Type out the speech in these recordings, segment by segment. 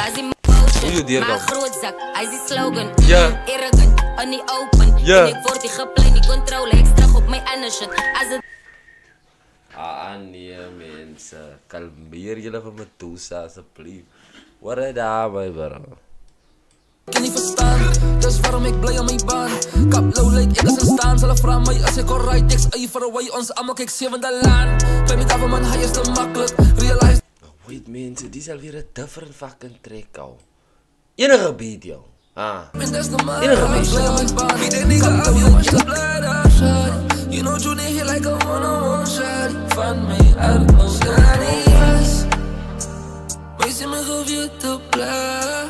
Hoe je die Maar grootzak, hij is die slogan. Ja. Arrogant, on die open. Ja. En ik word die geplein, die controle. Ik straf op mijn andere shit. Als het nee mensen, kalmeer jullie van mijn toesa alsjeblieft. Wat is daar bij bro? Ik kan niet verstaan, dus waarom ik blij aan mijn baan. Kap low like, ik is in staan. Zullen vragen mij als ik alright, ik zie for away. Ons allemaal kijk zevende laan. Bij mij daarvan man, hij is te makkelijk. Realize. Wait mensen, die is alweer een different fucking track al. Enige beat joh. Enige beat. You know you need here like a one-on-one shot. Van mij uit ons animas. Maar je me gevierd te blij.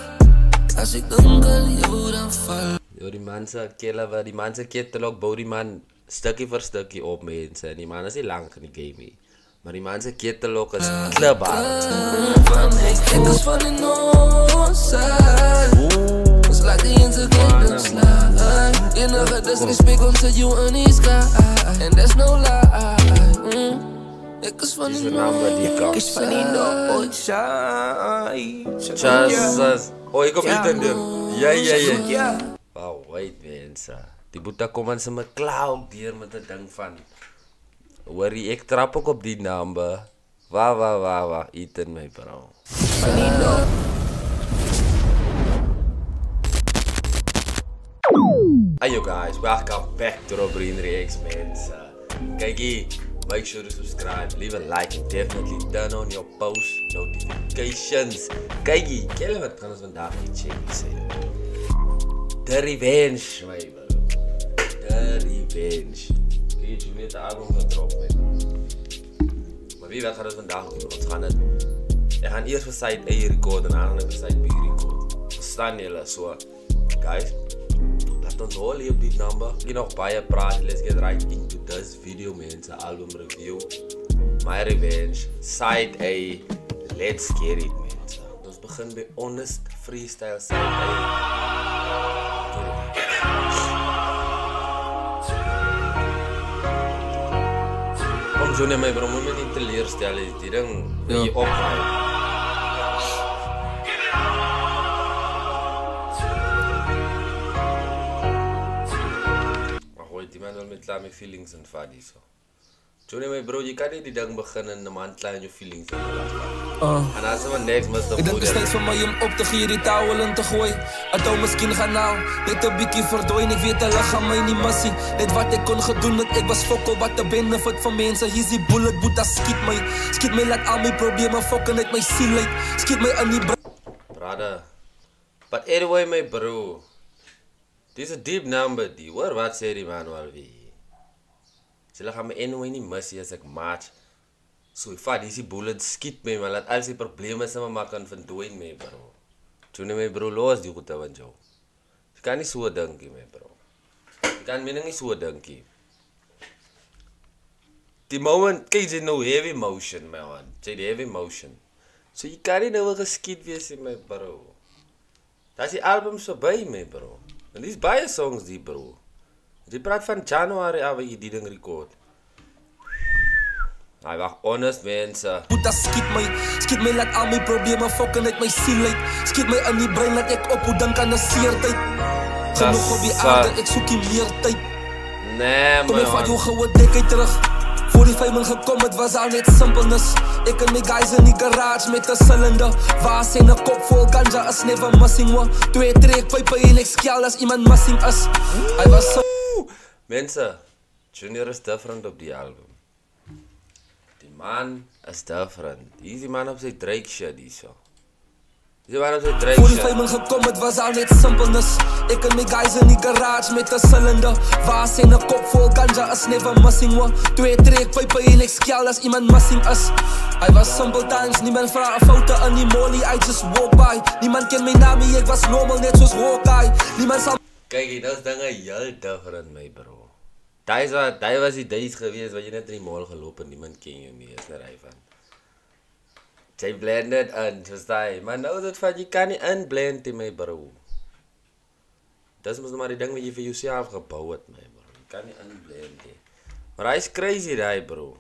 Als ik denk aan jou dan val. Yo, die mensen killen, die mensen kettelen bouw die man stukje voor stukje op mensen. Die man is niet lang in die game. Maar die mensen kettelen ook als klubbaar. Ik is van in Noordzijde. It's like the Instagram slide. Enige disrespect onto you in the sky. And there's no lie. Ik is van in Noordzijde. Ik is van in Noordzijde. Jesus. Oh, ik kom niet in de. Ja. Wow, wait mensen. Die boeta kom aan zijn klauw hier met het ding van. Worry, ik trap ook op die number. Wa. Eten mij bro. Hey you guys, welcome back to Robin Reacts mensen. Kijk hier, make sure to subscribe, leave a like and definitely turn on your post notifications. Kijk hier, jullie wat gaan ons vandaag niet checken. The Revenge, my bro. The Revenge. Kijk, je net de album gedropt, man. Maar wie wat gaan we vandaag doen? Ons gaan het. We gaan eerst voor site A recorden en dan voor site B recorden. Verstaan jullie zo? Guys, laat ons horen hier op dit nummer. Ik nog baie praat. Let's get right into this video, mensen. Album review. My Revenge. Side A. Let's get it, mensen. Ons begin bij Honest Freestyle Side A. Kom Johnny, my bro, moet me niet teleurstellen. Die ding wil je opgaan. Maar gooi die man wel met klaar met feelings en fadie zo. Johnny, my bro, je kan niet die ding beginnen en een man klaar in je feelings en en als we niks met de ik denk steeds van mij om op te gieren, die touwen te gooien. Het hou misschien gaan nou, net een beetje verdwijnen. Ik weet de lach aan mij niet massie. Net wat ik kon gedoen, dat ik was fokkel. Wat de benefit van mensen, hier is die bullet, boet, dat schiet mij. Schiet mij, laat al mijn problemen fokken uit mijn ziel uit. Schiet mij aan die brother. But anyway, my bro. This is a deep number, die. Hoor, wat zei die man wel weer? Ze gaan me anyway niet missen als ik match. So if I die bullet skiet me, maar laat al die problemen samen maken van doen me bro. Toen my bro los die goed van jou. Je kan niet zo denken my bro. Je kan me niet zo denken. Die moment, kijk je nou heavy motion my man. Jy die heavy motion. So je kan niet nou geskiet wees my bro. Dat is die album so bij my bro. En die is baie songs die bro. Je praat van January af je die ding record. Hij wacht honest mensen. Boeta schiet mij, laat al mijn problemen fokken uit mijn ziel uit. Schiet mij aan die brein, laat ik op hoe dan kan de siertijd. Genoeg op die aarde, ik zoek je meer tijd. Nee man. Kom ik van jou gewoon dekheid terug. Voor die 5 man gekomen, het was al net simpelness. Ik en mijn guys in die garage met een cilinder. Waar zijn een kop vol ganja, is never missing one. 2 trekpijpen en ik skjal als iemand missing is. Hij was zo. Mensen, Junior is different op die album. Die man is different. Hier is die man op zijn Drake shit die zo. Die man op zijn Drake shit. Voor die 5 man gekomen, het was al net simpelness. Ik en mijn guys in die garage met een cilinder. Waar zijn een kop vol ganja, is never missing one. 2 trekpijpen en ik skjal als iemand missing is. Hij was simple times, niemand vraagt fouten aan die molly, I just walk by. Niemand kent mijn naam, ik was normal net zoals Hawkeye. Niemand zal. Kijk, dat is dingen heel different my bro. Daar was die days geweest waar je net in die mall gelopen en niemand ken je nie, is net hy van. Jy blended in, verstaan jy? Maar nou is het van, je kan niet inblend in my bro. Dat is maar die ding wat je voor jezelf gebouwd het my bro. Je kan niet inblend. Maar hij is crazy die bro.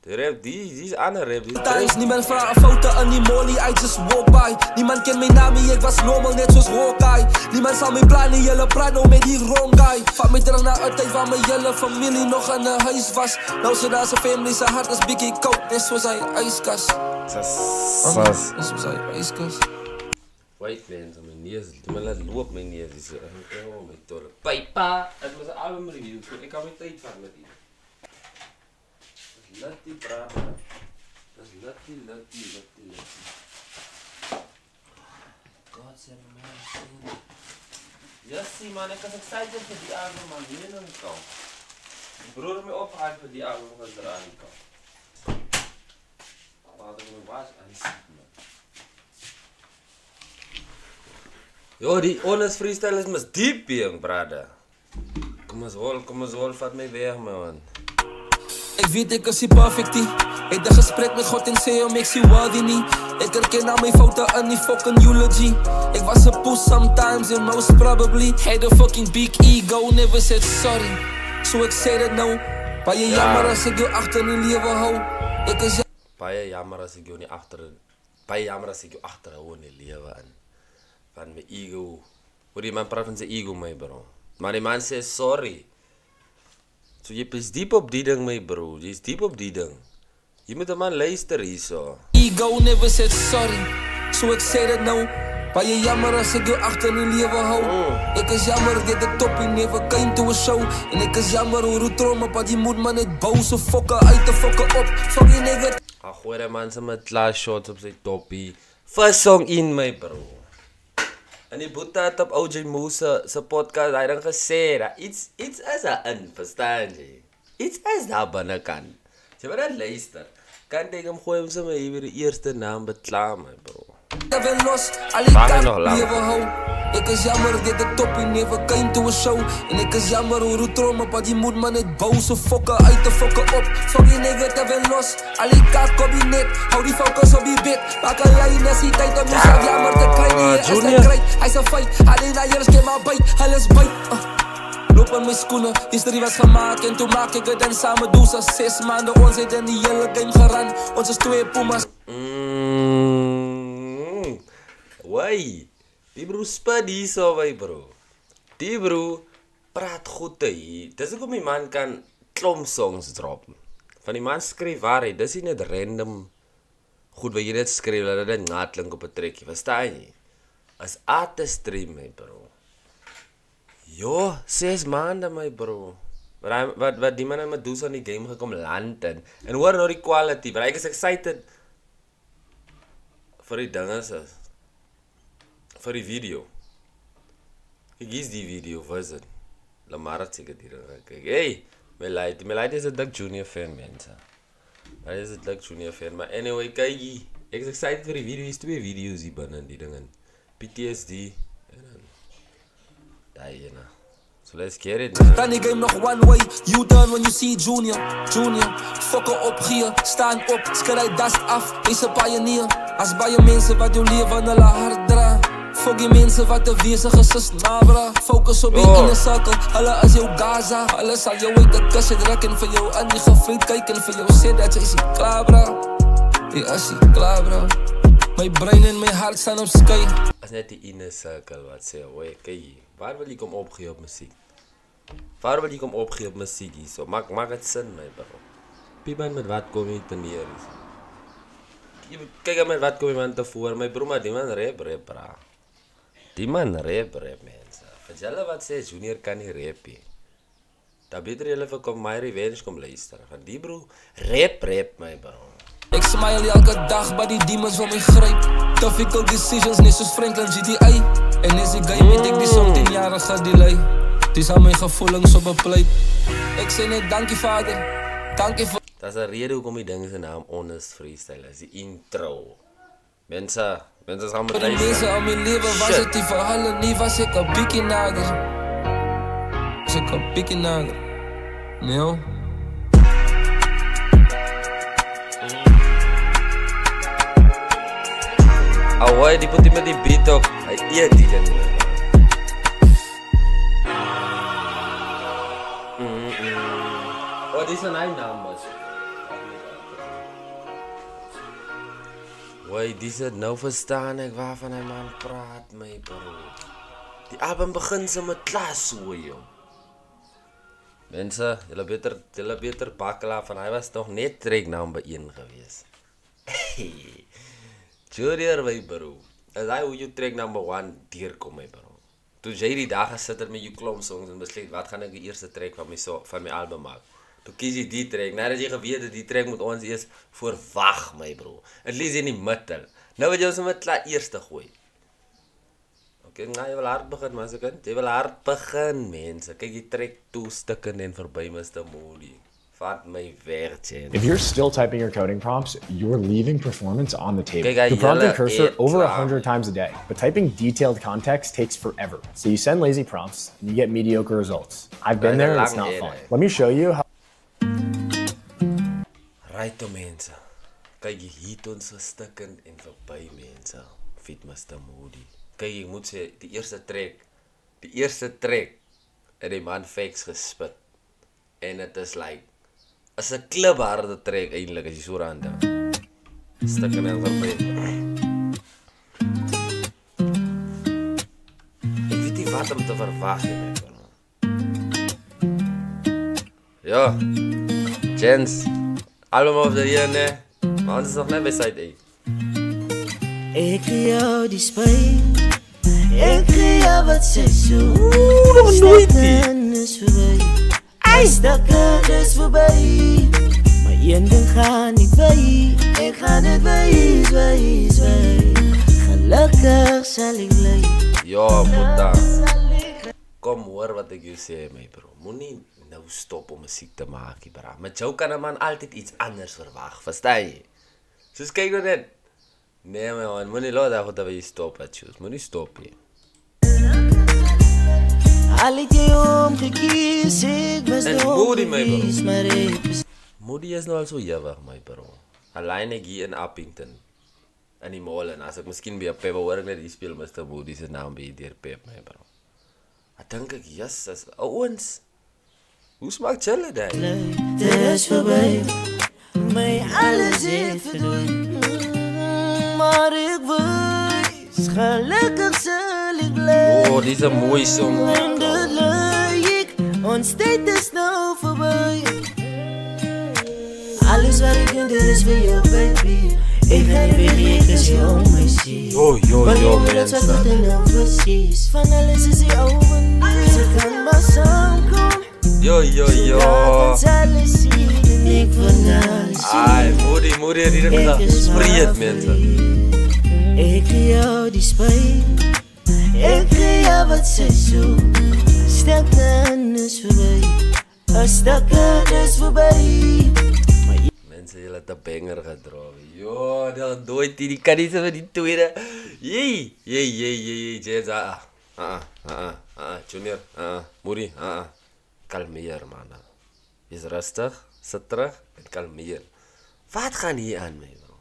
Die rap, die is ander rap. Times, niemand vraagt fouten aan die molly, I just walk by. Niemand kent mijn naam, ik was normal, net zoals Hawkeye. Niemand zal mij plannen, jullie praat nou met die wrong guy. Vat mij terug naar een tijd waar mijn hele familie nog aan de huis was. Nou ze daar zijn family, zijn hart is biggie koud, net zoals hij ijskast. Net zoals hij ijskast. Wait man, mijn neus, doe me laat loop mijn neus. Oh my tolle. Pijpa, het was een album review, ik kan mijn tijd van met die. Lutty brada. Dat is lutty. God save man. Yes, man, ik was excited voor die album, man. Hier in een kant. Ik broer me opgehaald voor die album, was er aan die kant. Wat ik me was aan die ziet, man. Yo, die honest freestyle is mis diep, jong, brada. Kom eens hol, vat mij weg, man. Ik weet ik is die perfectie. Ik de gesprek met God en zei om ik zie worthy niet. Ik herken al mijn fouten aan die fucking eulogy. Ik was een poes sometimes and most probably. Had a fucking big ego, never said sorry. So ik zei dat nou. Baie jammer als ik jou achter in leven hou. Ik is baie jammer als ik jou niet achter. Baie jammer als ik jou achterhou in die leven en van mijn ego. Hoe die man praat van zijn ego, my bro. Maar die man zei sorry. So je is diep op die ding, my bro. Je is diep op die ding. Je moet een man luisteren hier zo. Ego never said sorry. So ik zei dat nou. Baie jammer als ik jou achter in leven hou. Ik is jammer dat de toppie never came to a show. En ik is jammer hoe roet trom op, die moet man net boze fokken uit te fokken op. Fucking nigga. Gooi die man zijn met last shots op zijn toppie. First song in, my bro. En die boete het op OJ Moose zijn podcast, hij dan gezegd dat iets is daarin, verstaan je? Iets is daar binnenkant. Je moet dat luisteren. Kan tegen hem gooien om ze me weer de eerste naam betlaan, my bro. Wacht nog lang. Ik is jammer dat de toppie never came to a show. En ik is jammer hoe roet trom op, die moet man net boze fokken uit te fokken op. Fucking nigga, te wen los. Ali kaart kabinet, hou die focus op die bit. Maak een lijn als die tijd om jezelf jammer te krijgen. Hier is een krijt, hij is een feit. Alleen naar jers, geef maar bijt, alles bijt. Loop aan mijn schoenen, history was gemaakt en toen maak ik het dan samen doen. Zo 6 maanden, ons heeft in die hele game gerand. Ons is 2 pumas. Wai, die bro spud hier zo, wij bro. Die bro praat goed hier. Dat is ook om die man kan klomp songs droppen. Van die man skryf waarheid, dat is niet random. Goed, wat je net skryf, dat het na klink op een trekje, verstaan je? As artist stream, my bro. Jo, 6 maanden, my bro. Wat die man aan my doen aan die game gekom land en hoor nou die quality, maar ek is excited vir die dinge is. Vir die video. Kijk, is die video, wat is het? Lamar het zeker die dan kijk. Hey, mijn leid is een Duck Junior fan, mensen. Hij is een Duck Junior fan, maar anyway, kijk hier. Ik is excited voor die video, is 2 video's hier binnen, die dingen. PTSD, en dan die ene. So let's get it, man. Dan die game nog one way, you turn when you see Junior. Fokken op gier, staan op, skry dust af, wees een pioneer. As baie mensen wat jou leven hulle hart dra. Fok die mensen wat de wezige sis nabra. Focus op die inner circle, hulle is jou Gaza. Hulle sal jou uit de kusse druk en vir jou aan die gevriend kyk en vir jou sê dat jy is nie klaar bra. Jy is nie klaar bra. My brein en my hart staan op sky. As net die inner circle wat sê, oei, kyk, waar wil jy kom opgee op muziek? Waar wil jy kom opgee op muziek hier? So, maak het sin, my bro. Pieman met wat kom jy te neer is? Kijk met wat kom je man tevoren, my bro, maar die man rap, bra. Die man rap, mensen. Als jullie wat zei, Junior kan niet rappen. Dan beter jullie even kom my revenge kom luisteren. Van die bro, rap, my bro. Ik smile elke dag, maar die demons van mij grijp. Difficult decisions, net zoals Franklin GTI. En is die guy weet ik die zo'n 10-jarige delay. Die zal mijn gevoelens op een pleit. Ik zei net, dankie vader, dankie voor... Dat is de reden hoekom die ding zijn naam Honest Freestyle is, die intro. Mensen gaan met deze. Deze al mijn leven was het die verhalen niet, was ik een bikkie nader. Was ik een bikkie nader. Nee hoor. Ahoy, die put met die beat op. Hij eet die dan niet. Oh, dit is een naam, man. Wait, nou verstaan ek waarvan hy man praat, my bro. Die album begin se met klas so, jong. Mense, julle beter bakkela van hy was nog net track number 1 gewees. Junior, my bro. As hy hoe jy track number 1 deurkom, my bro. Toe jy die dag gesit het met jou klomp songs en besluit wat gaan ek die eerste track van my album maak. Toe kies jy die track, nadat jy geweet het die track moet ons eers voorwag, my bro. At least in die middel. Nou wat jy ons met eerste gooi. Okay, nou jy wil hard begin, maar kind. Jy wil hard begin, mense. Kyk die track 2 stukken en verby Mr. Moody. Vat my weg, Jen. If you're still typing your coding prompts, you're leaving performance on the table. Kijk, You prompt your cursor over 100 times a day, but typing detailed context takes forever. So you send lazy prompts, and you get mediocre results. I've been there, and it's not fun. Let me show you how. Right, mense. Kyk, hier het ons stukken en verby, mense. Fit Mr. Moody. Kyk, ek moet sê, die eerste track, het die man facts gespit. En het is like, is 'n klipharde track eintlik as jy so raan dink. Stukken en verby. Ek weet nie wat om te verwag nie, my bro. Ja, Jens, album of the year, ne? Maar ons is nog net by side A. Ek gee jou die spijt. Ek gee jou wat sy so. Stukken is voorbij. Stukken is voorbij. Maar een ding gaan niet bij. Ik ga het wijs. Gelukkig zal ik blijven. Ja, Boeta. Kom hoor wat ek jou sê, my bro. Moenie nou stop om musiek te maak, bra. Met jou kan 'n man altyd iets anders verwag, verstaan jy? Soos kyk nou net. Nee, my man, moenie laat dat jy stop het, Choos. Moenie stop nie. Al het jy omgekies, ek was En de Moody, my bro. ongewies, maar ek is Moody is nou al so jewig, my bro. Alleen ek hier in Appington. In die mall en as ek miskien by 'n pep hoor ek net hier speel Mr. Moody se naam by deur pep, my bro. Ek dink ek, Jesus, ouens. Hoe smaak julle dit? Dit is voorbij. My alles het verdwyn. Maar ek wys, gelukkig sal ek bly. Oh, dis 'n mooi song. En dit lyk, ons tyd is nou voorbij. Alles wat ek doen, dit is vir jou, baby. Ek gaan nie weg, ek is jou om my sien. Yo, mense. Wat ek nou precies, van alles is die ouwe nie. Ze kan maar saamkom. Yo. Laat ons alles sien en ek van alles sien. Ai, Moody, hier met die spreed, mense. Ek gee jou die spijt. Ek gee jou wat sy soek. Stukken is voorbij. Stukken is voorbij. Mense, julle het 'n banger gedra. Jo, dan dooi die kan nie so met die tweede. Jee, Jens. Junior, Moody, kalmeer, man. Is rustig, sit terug en kalmeer. Wat gaan hier aan, my bro?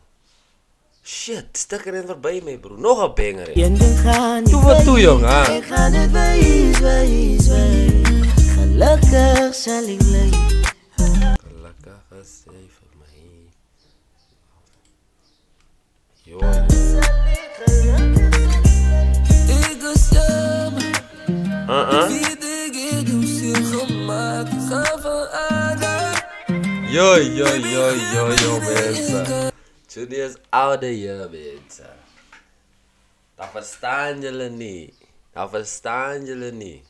Shit, stukken en verby, my bro. Nog 'n banger. Een ding gaan nie Wat toe, jong, ha? Ek gaan het wijs. Gelukkig sal ek bly. Gelukkig is jy vir my. Jo. Ik is jammer. Wie denk ik hoe ziel gemaakt. Ga van aarde. Yo, mense. Junior's oude hier, mense. Dat verstaan julle nie.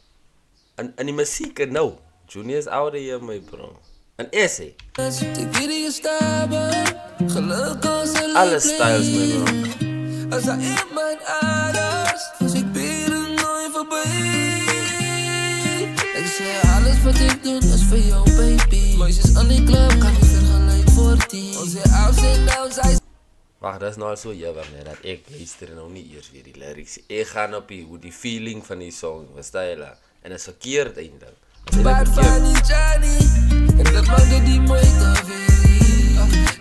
En die musiek nou. Junior's oude hier, my bro. En essay. Ik weet je staben. Gelukkig zal ik Alle styles, my bro. Als er iemand anders was ik weer nooit voorbij. Ik zeg alles wat ik doe is voor jou, baby. Meisjes aan die club kan niet vergelijken voor 10. Onze ups en downs, hij Wacht, dat is nou al so jawig, nee, dat ek luister nou nie eers weer die lyrics. Ek gaan op die feeling van die song, verstaan julle? En dit is verkeerd eintlik. Bad van die Johnny. En dat maakt het die moeite weer.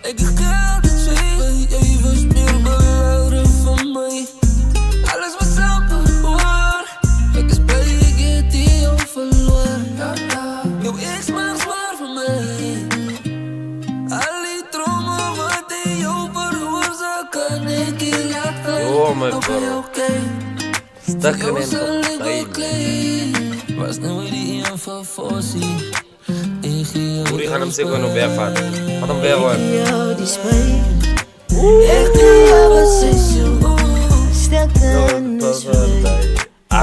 Ik geld het zweet. Jij was meer behouden van mij. Alles was open, ik is blij, ik heb die jou verloren. Jouw ex maakt zwaar voor mij. Al die dromen wat in jou veroorzaken, ik bro. Stukken en verby, was nou weer die een van Fossie. Moerie gaan hem zeker nog wegvat. Wat hem weg hoor.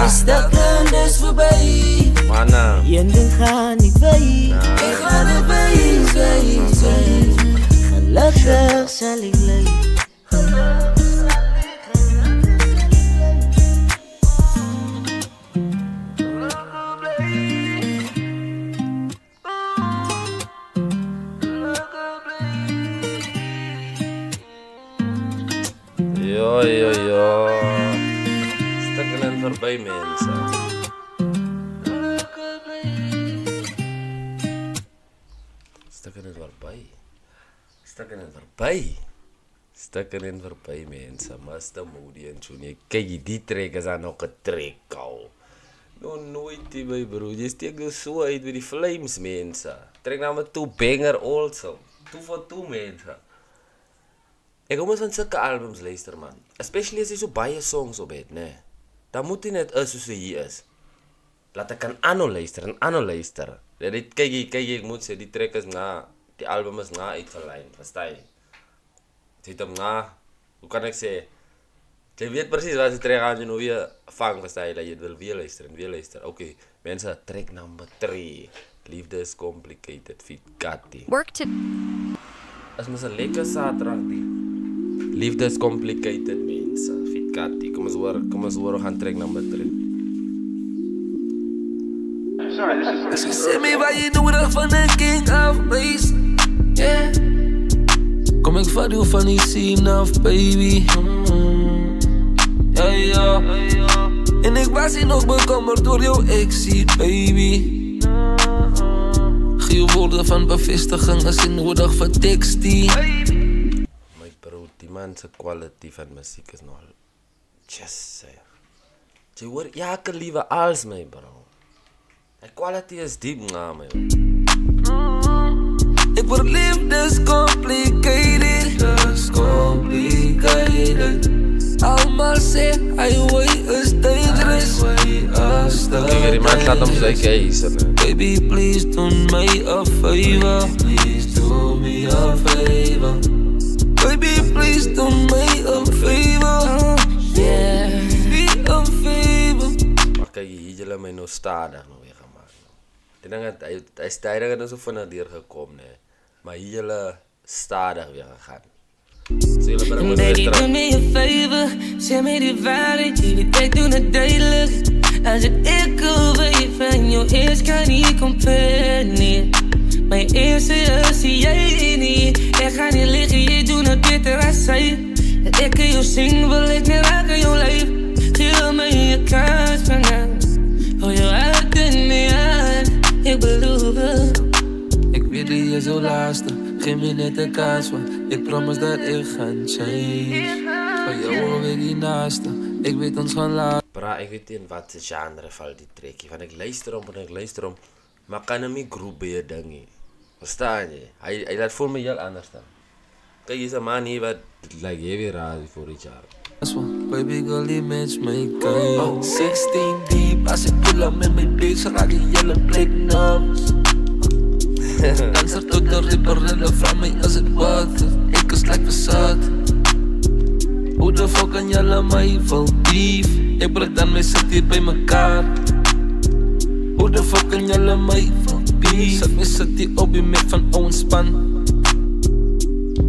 Stukken is voorbij. Mana. Je ding ga niet bij. Ik ga er bij. Gelukkig zal ik leven. Yo. Stukken en voorbij, mensen. Stukken en voorbij, mensen. Master Moody en Junior. Kijk, die track is aan nog getrek, kou. Nou, nooit die bij, bro. Je steekt er zo uit met die flames, mensen. Trek nou maar 2 banger also. 2 voor 2, mensen. Ik kom eens van zulke albums luisteren, man. Especially als je zo baie songs op hebt, nee. Dan moet je net eens zoals je hier is. Laat ik een anno luisteren. Kijk, ik moet zeggen, die track is na, die album is na uitgelijnd, verstaan je? Zit hem na, hoe kan ik zeggen? Je weet precies wat ze track aan je nou weer vangt, verstaan je? Dat je het wil weer luisteren. Oké, mensen, track number 3. Liefde is complicated, Fit Kati. Work to. Dat is een lekker zaterdag, die. Liefde is complicated, mensen. Fit Kati. Kom eens horen, we gaan track number 3. Ze zei me waar je nodig van een king af, meisje. Yeah. Kom ik vat u van die scene af, baby. Ja. En ik was hier nog bekommerd door jouw exie, baby. Geef woorden van bevestiging is in nodig voor tekstie. My bro, die man's quality van muziek is nog just say. Je hoort jake liever als my bro. Die quality is diep na my. Ik word liefdes complicated. Allemaal sê, highway is dangerous. Kijk, die man laat hem sy case. Baby, please do me a favor. Baby, please do me a favor. Yeah, be a favor. Maar kijk, hier jullie mij nou stadig nou weer gemaakt. Ik denk dat hij is tijdig en zo van naar hier gekomen, nee. Maar hier jullie stadig weer gegaan. Baby, do me a favor. Zeg me die waarheid, jullie tijd doen het duidelijk. Als het echo van jou is, kan niet comparen, nee. Mijn eerste is zie jij niet. Ik ga niet liggen, je doet het beter als zij. Dat ik jou zing, wil ik niet raken jouw lijf. Geef me je kans vanavond. Voor jou uit en me aan, ik beloof het. Ik weet dat je zo luistert, geef me net een kans, want ik promise dat ik ga change. Voor jou hoor ik die naaste, ik weet ons gaan laten. Bra, ik weet niet wat de genre valt die trekje. Want ik luister om, maar kan hem niet groep bij je dingen. Verstaan je? Hij laat voor me heel anders dan. Kijk, je is een man hier wat lijkt je weer raar voor dit jaar. Baby girl, die match my kind. 16 deep, als ik pull up met mijn bitch, raak je jelle plek nuts. Danser tot de ripper en de vrouw mij als het water. Ik is like verzat. Hoe de fuck kan jelle mij vol beef? Ik breng dan mijn set hier bij mekaar. Hoe de fuck kan jelle mij vol beef? Zet mijn set hier op je met van ontspan.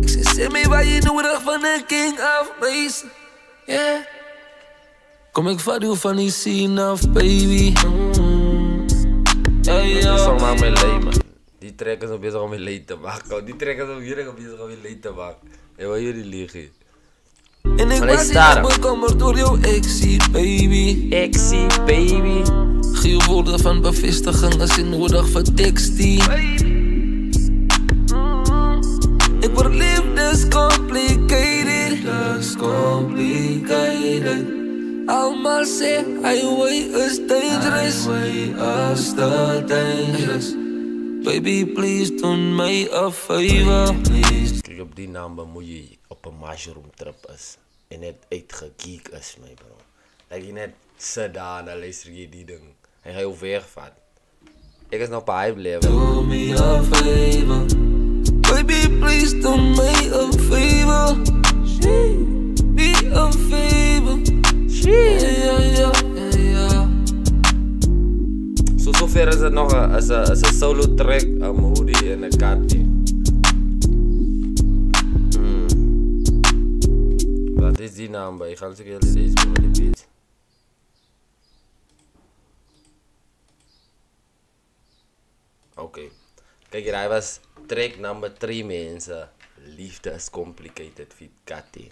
Ik zeg me waar je nodig van een king af, meisje. Yeah. Kom ik vat u van die scene af, baby. Die song maakt mij leeg, man. Die track is nog bezig om je leed te maken. Die track is nog bezig om je leed te maken. Hé, waar jullie liggen? En ik was hier bekommerd door jouw exie, baby. Exie, baby. Geef woorden van bevestiging is in nodig voor tekstie. Ik word liefdes complicated. Allemaal sê, highway is dangerous. Baby, please do me a favor. Kijk, op die naam bemoei je op een mushroom trip is. en net uitgegeek is, my bro. Like jy net sit daar en dan luister jy die ding. Hy gaan jou wegvat. Ek is nog op hype level. Do me a favor. Baby, please do me a favor. Be a favor. Yeah. So ver is het nog een solo track, een Moody en een Kati. Wat is die naam bij? Ik ga zeker jullie deze met die beat. Oké. Kijk hier, hij was track number 3 mensen. Liefde is complicated fit Kati.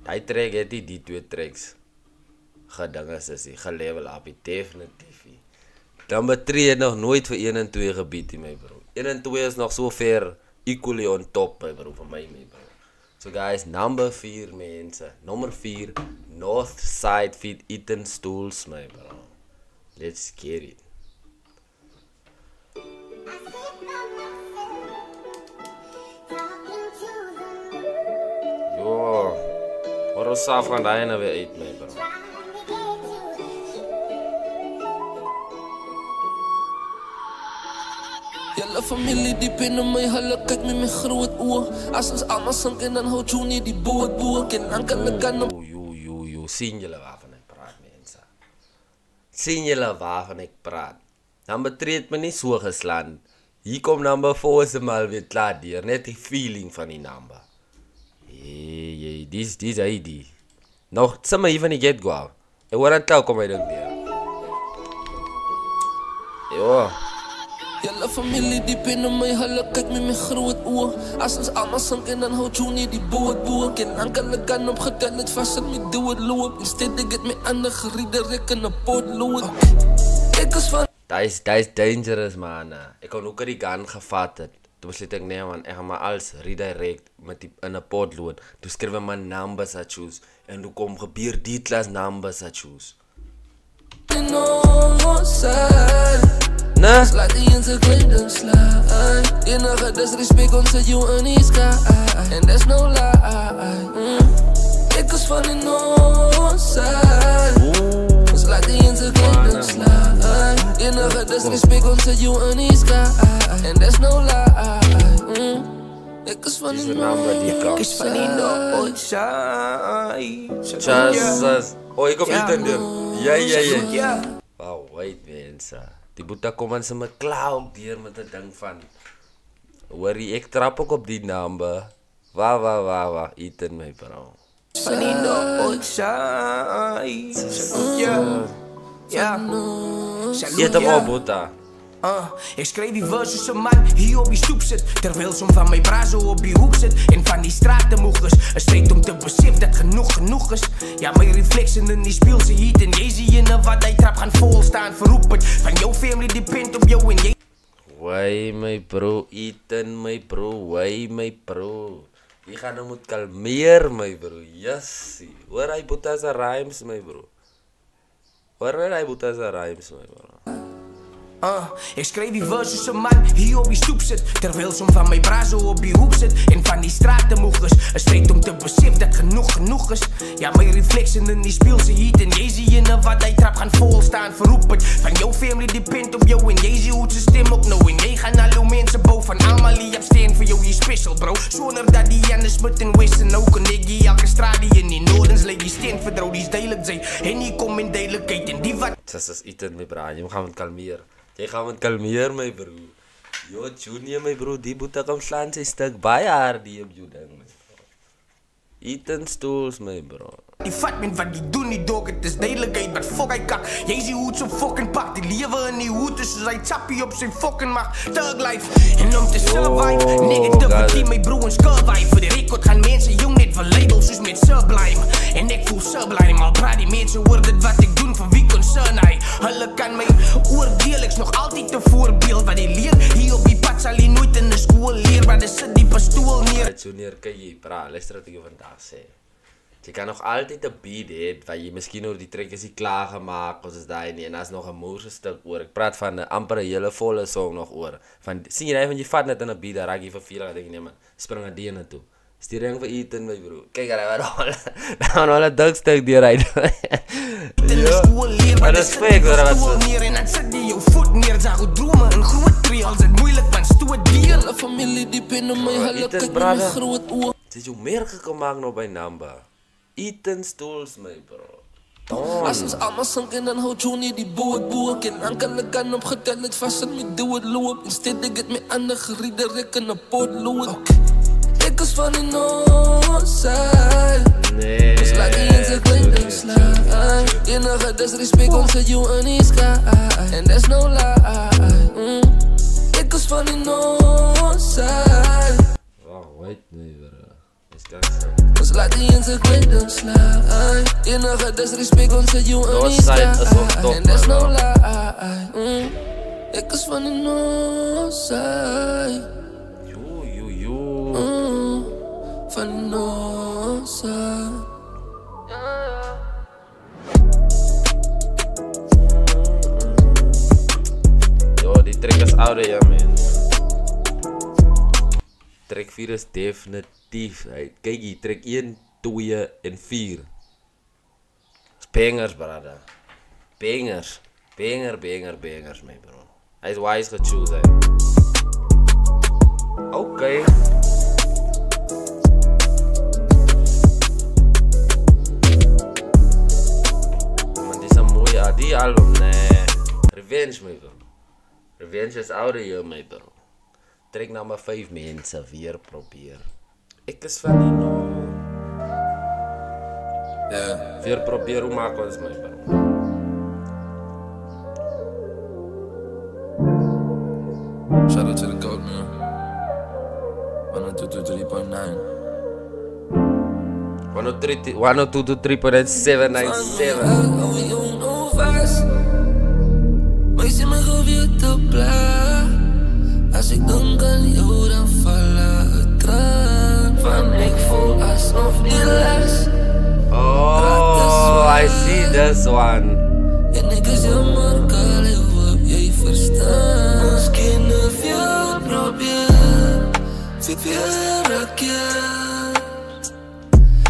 Die track het die twee tracks gedinges is die gelevel op die definitief. Number 3 het nog nooit vir 1 en 2 gebied my bro. 1 en 2 is nog so ver equally on top my bro vir my bro. So guys, number 4 mense. Nummer 4 North Side feat Ethan Stools my bro. Let's get it. Yo, wat ons af gaan daai nou weer uit my bro. Julle familie diep in my hulle kyk met my groot oë. As ons almal sink en dan hou Junior die boot en dan kan ek aan Yo, sien julle waarvan ek praat mense. Sien julle waarvan ek praat. Number 3 het my nie so geslaan. Hier kom number 4 se mal weer klaar deur, net die feeling van die number. Hey, dis hy die. Nog sommer hier van die get go. Ek hoor dit klaar kom hy ding deur. Yo. Julle familie diep in my hulle kyk met my groot oë. As ons almal sink en dan hou Junior die boot en dan kan ek aan hom getel het vas en my dood loop. Instead ek het my ander geredirek in 'n potlood. Ek is van That is dangerous man. Ek kon ook die gun gevat het. Toe besluit ek nee man, ek gaan maar alles redirect met die in 'n potlood. Toe skryf ek my numbers I choose en toe kom gebeur die klas numbers I choose. Nah. Laat die in sy klein ding slaan. Enige disrespect ons het jou in die sky. And there's no lie. Ek is van die Northside. Laat die in sy klein ding slaan. Enige disrespect ons het jou in die sky. And there's no lie. Ek is van die Northside. Ek is van die Northside. Jesus. Oh, ek kom niet in deur. Ja. Wow, wait mense. Die boeta kom aan sy my klauw deur met 'n ding van. Hoorie, ek trap ook op die number. Wa, Ethan my bro. Van die Northside. Ja. Eet hem op boeta. Ek skryf die verse soos 'n man hier op die stoep sit, terwyl som van my brazo op die hoek sit en van die straat te moeg is. 'n Stryd om te besef dat genoeg is. Ja, my reflection in die spieël se heat en jy sien ene wat hy trap gaan vol staan verroep het. Van jou family depend op jou en jy. Why my bro, Ethan my bro, why my bro. Jy gaan nou moet kalmeer my bro. Yes. Hoor hy boeta se rhymes my bro. Hoor hy boeta se rhymes my bro. Ek skryf die verse soos 'n man hier op die stoep sit, terwyl som van my brazo op die hoek sit en van die straat te moeg is. 'n Stryd om te besef dat genoeg is. Ja, my reflection in die spieël se heat en jy sien ene wat hy trap gaan vol staan verroep het. Van jou family depend op jou en jy sien hoe se stem ook nou en jy gaan al jou mense bou van almal die abstain vir jou hier special bro. Sonder dat die Janne Smit en Western nou kon ek die elke straat die in die Noordens lê die steen vertrou die duidelik sy en hier kom in duidelikheid en die wat Dis Ethan my bro, jy gaan met kalmeer. Jy gaan met kalmeer my bro. Yo, Junior my bro, die boeta kom slaan sy stuk baie hard die op jou ding my bro. Ethan Stools my bro. Die vat men wat die doen die dog, het is duidelikheid wat fok hy kak. Jy sien hoe het so fucking pak, die lewe in die hoed is soos hy chappie op sy fucking mag. Thug life, en om te survive, negativity my bro en skurvive. Vir die record gaan mense jong net vir labels soos met Sublime. En ek voel Sublime, al praat die mense oor dit wat ek doen, van wie concern hy. Hulle kan my oordeel, ek's nog altyd 'n voorbeeld. Wat die leer, hier op die pad sal jy nooit in 'n skool leer, waar dit sit die pastool neer. Junior, kyk jy, bra, luister wat ek jou vandag sê. Jy kan nog altyd 'n beat hê, waar jy miskien oor die trek is nie klaar gemaak, ons is daai nie, en daar's nog 'n moerse stuk oor. Ek praat van 'n amper 'n hele volle song nog oor. Van sien jy van jy vat net in 'n beat, dan raak jy vervelig, dan dink jy nee man, spring na die ene toe. Stuur ring vir Ethan my bro. Kyk hy wat al 'n dik stuk deur hy. Ja. Maar dis fake hoor wat so. En dan sit jy jou voet neer, jago drome in groot tree, als dit moeilik van stoot deel. 'n Familie diep in my, hulle kyk met my groot oë. Dit jy meer gekom maak nou by Namba. Ethan Stools my bro. As ons allemaal sink en dan hou Johnny die boot. En ankele kan opgetel het vast en my dood loop. Instead ek het my ander gerieder, ek in 'n pot lood. Ek is van die Noordside. Nee. Ons laat die in sy klein ding slaan. Enige disrespect, ons het jou in die sky. And there's no lie. Ek is van die Noordside. Wow, wait nee bro. Dis gangster. Ons laat die in sy klein ding slaan. Enige disrespect, ons het jou in die sky. And there's no lie. Ek is van die Noordside. Van die Noordside. Yo, die track is ouder ja man. Track 4 is definitief. Kyk hier, track 1, 2 en 4. Bangers brother. Bangers. Bangers my bro. Hy is wise gechoose hè. Okay. Die album, nee. Revenge, my bro. Revenge is ouder hier, my bro. Trek nou maar 5 mense weer probeer. Ek is van die Yeah. Weer probeer, hoe maak ons, my bro? Shout out to the GOAT, man. 102.3.9. 102.3.797. Maar je ziet me gewoon weer te blij. Als ik denk aan jou, dan vallen het traan. Van ik voel alsof die les. Oh, I see this one. En ik is jammer, kan ik op jij verstaan. Als kinderen veel probeer, weer een keer.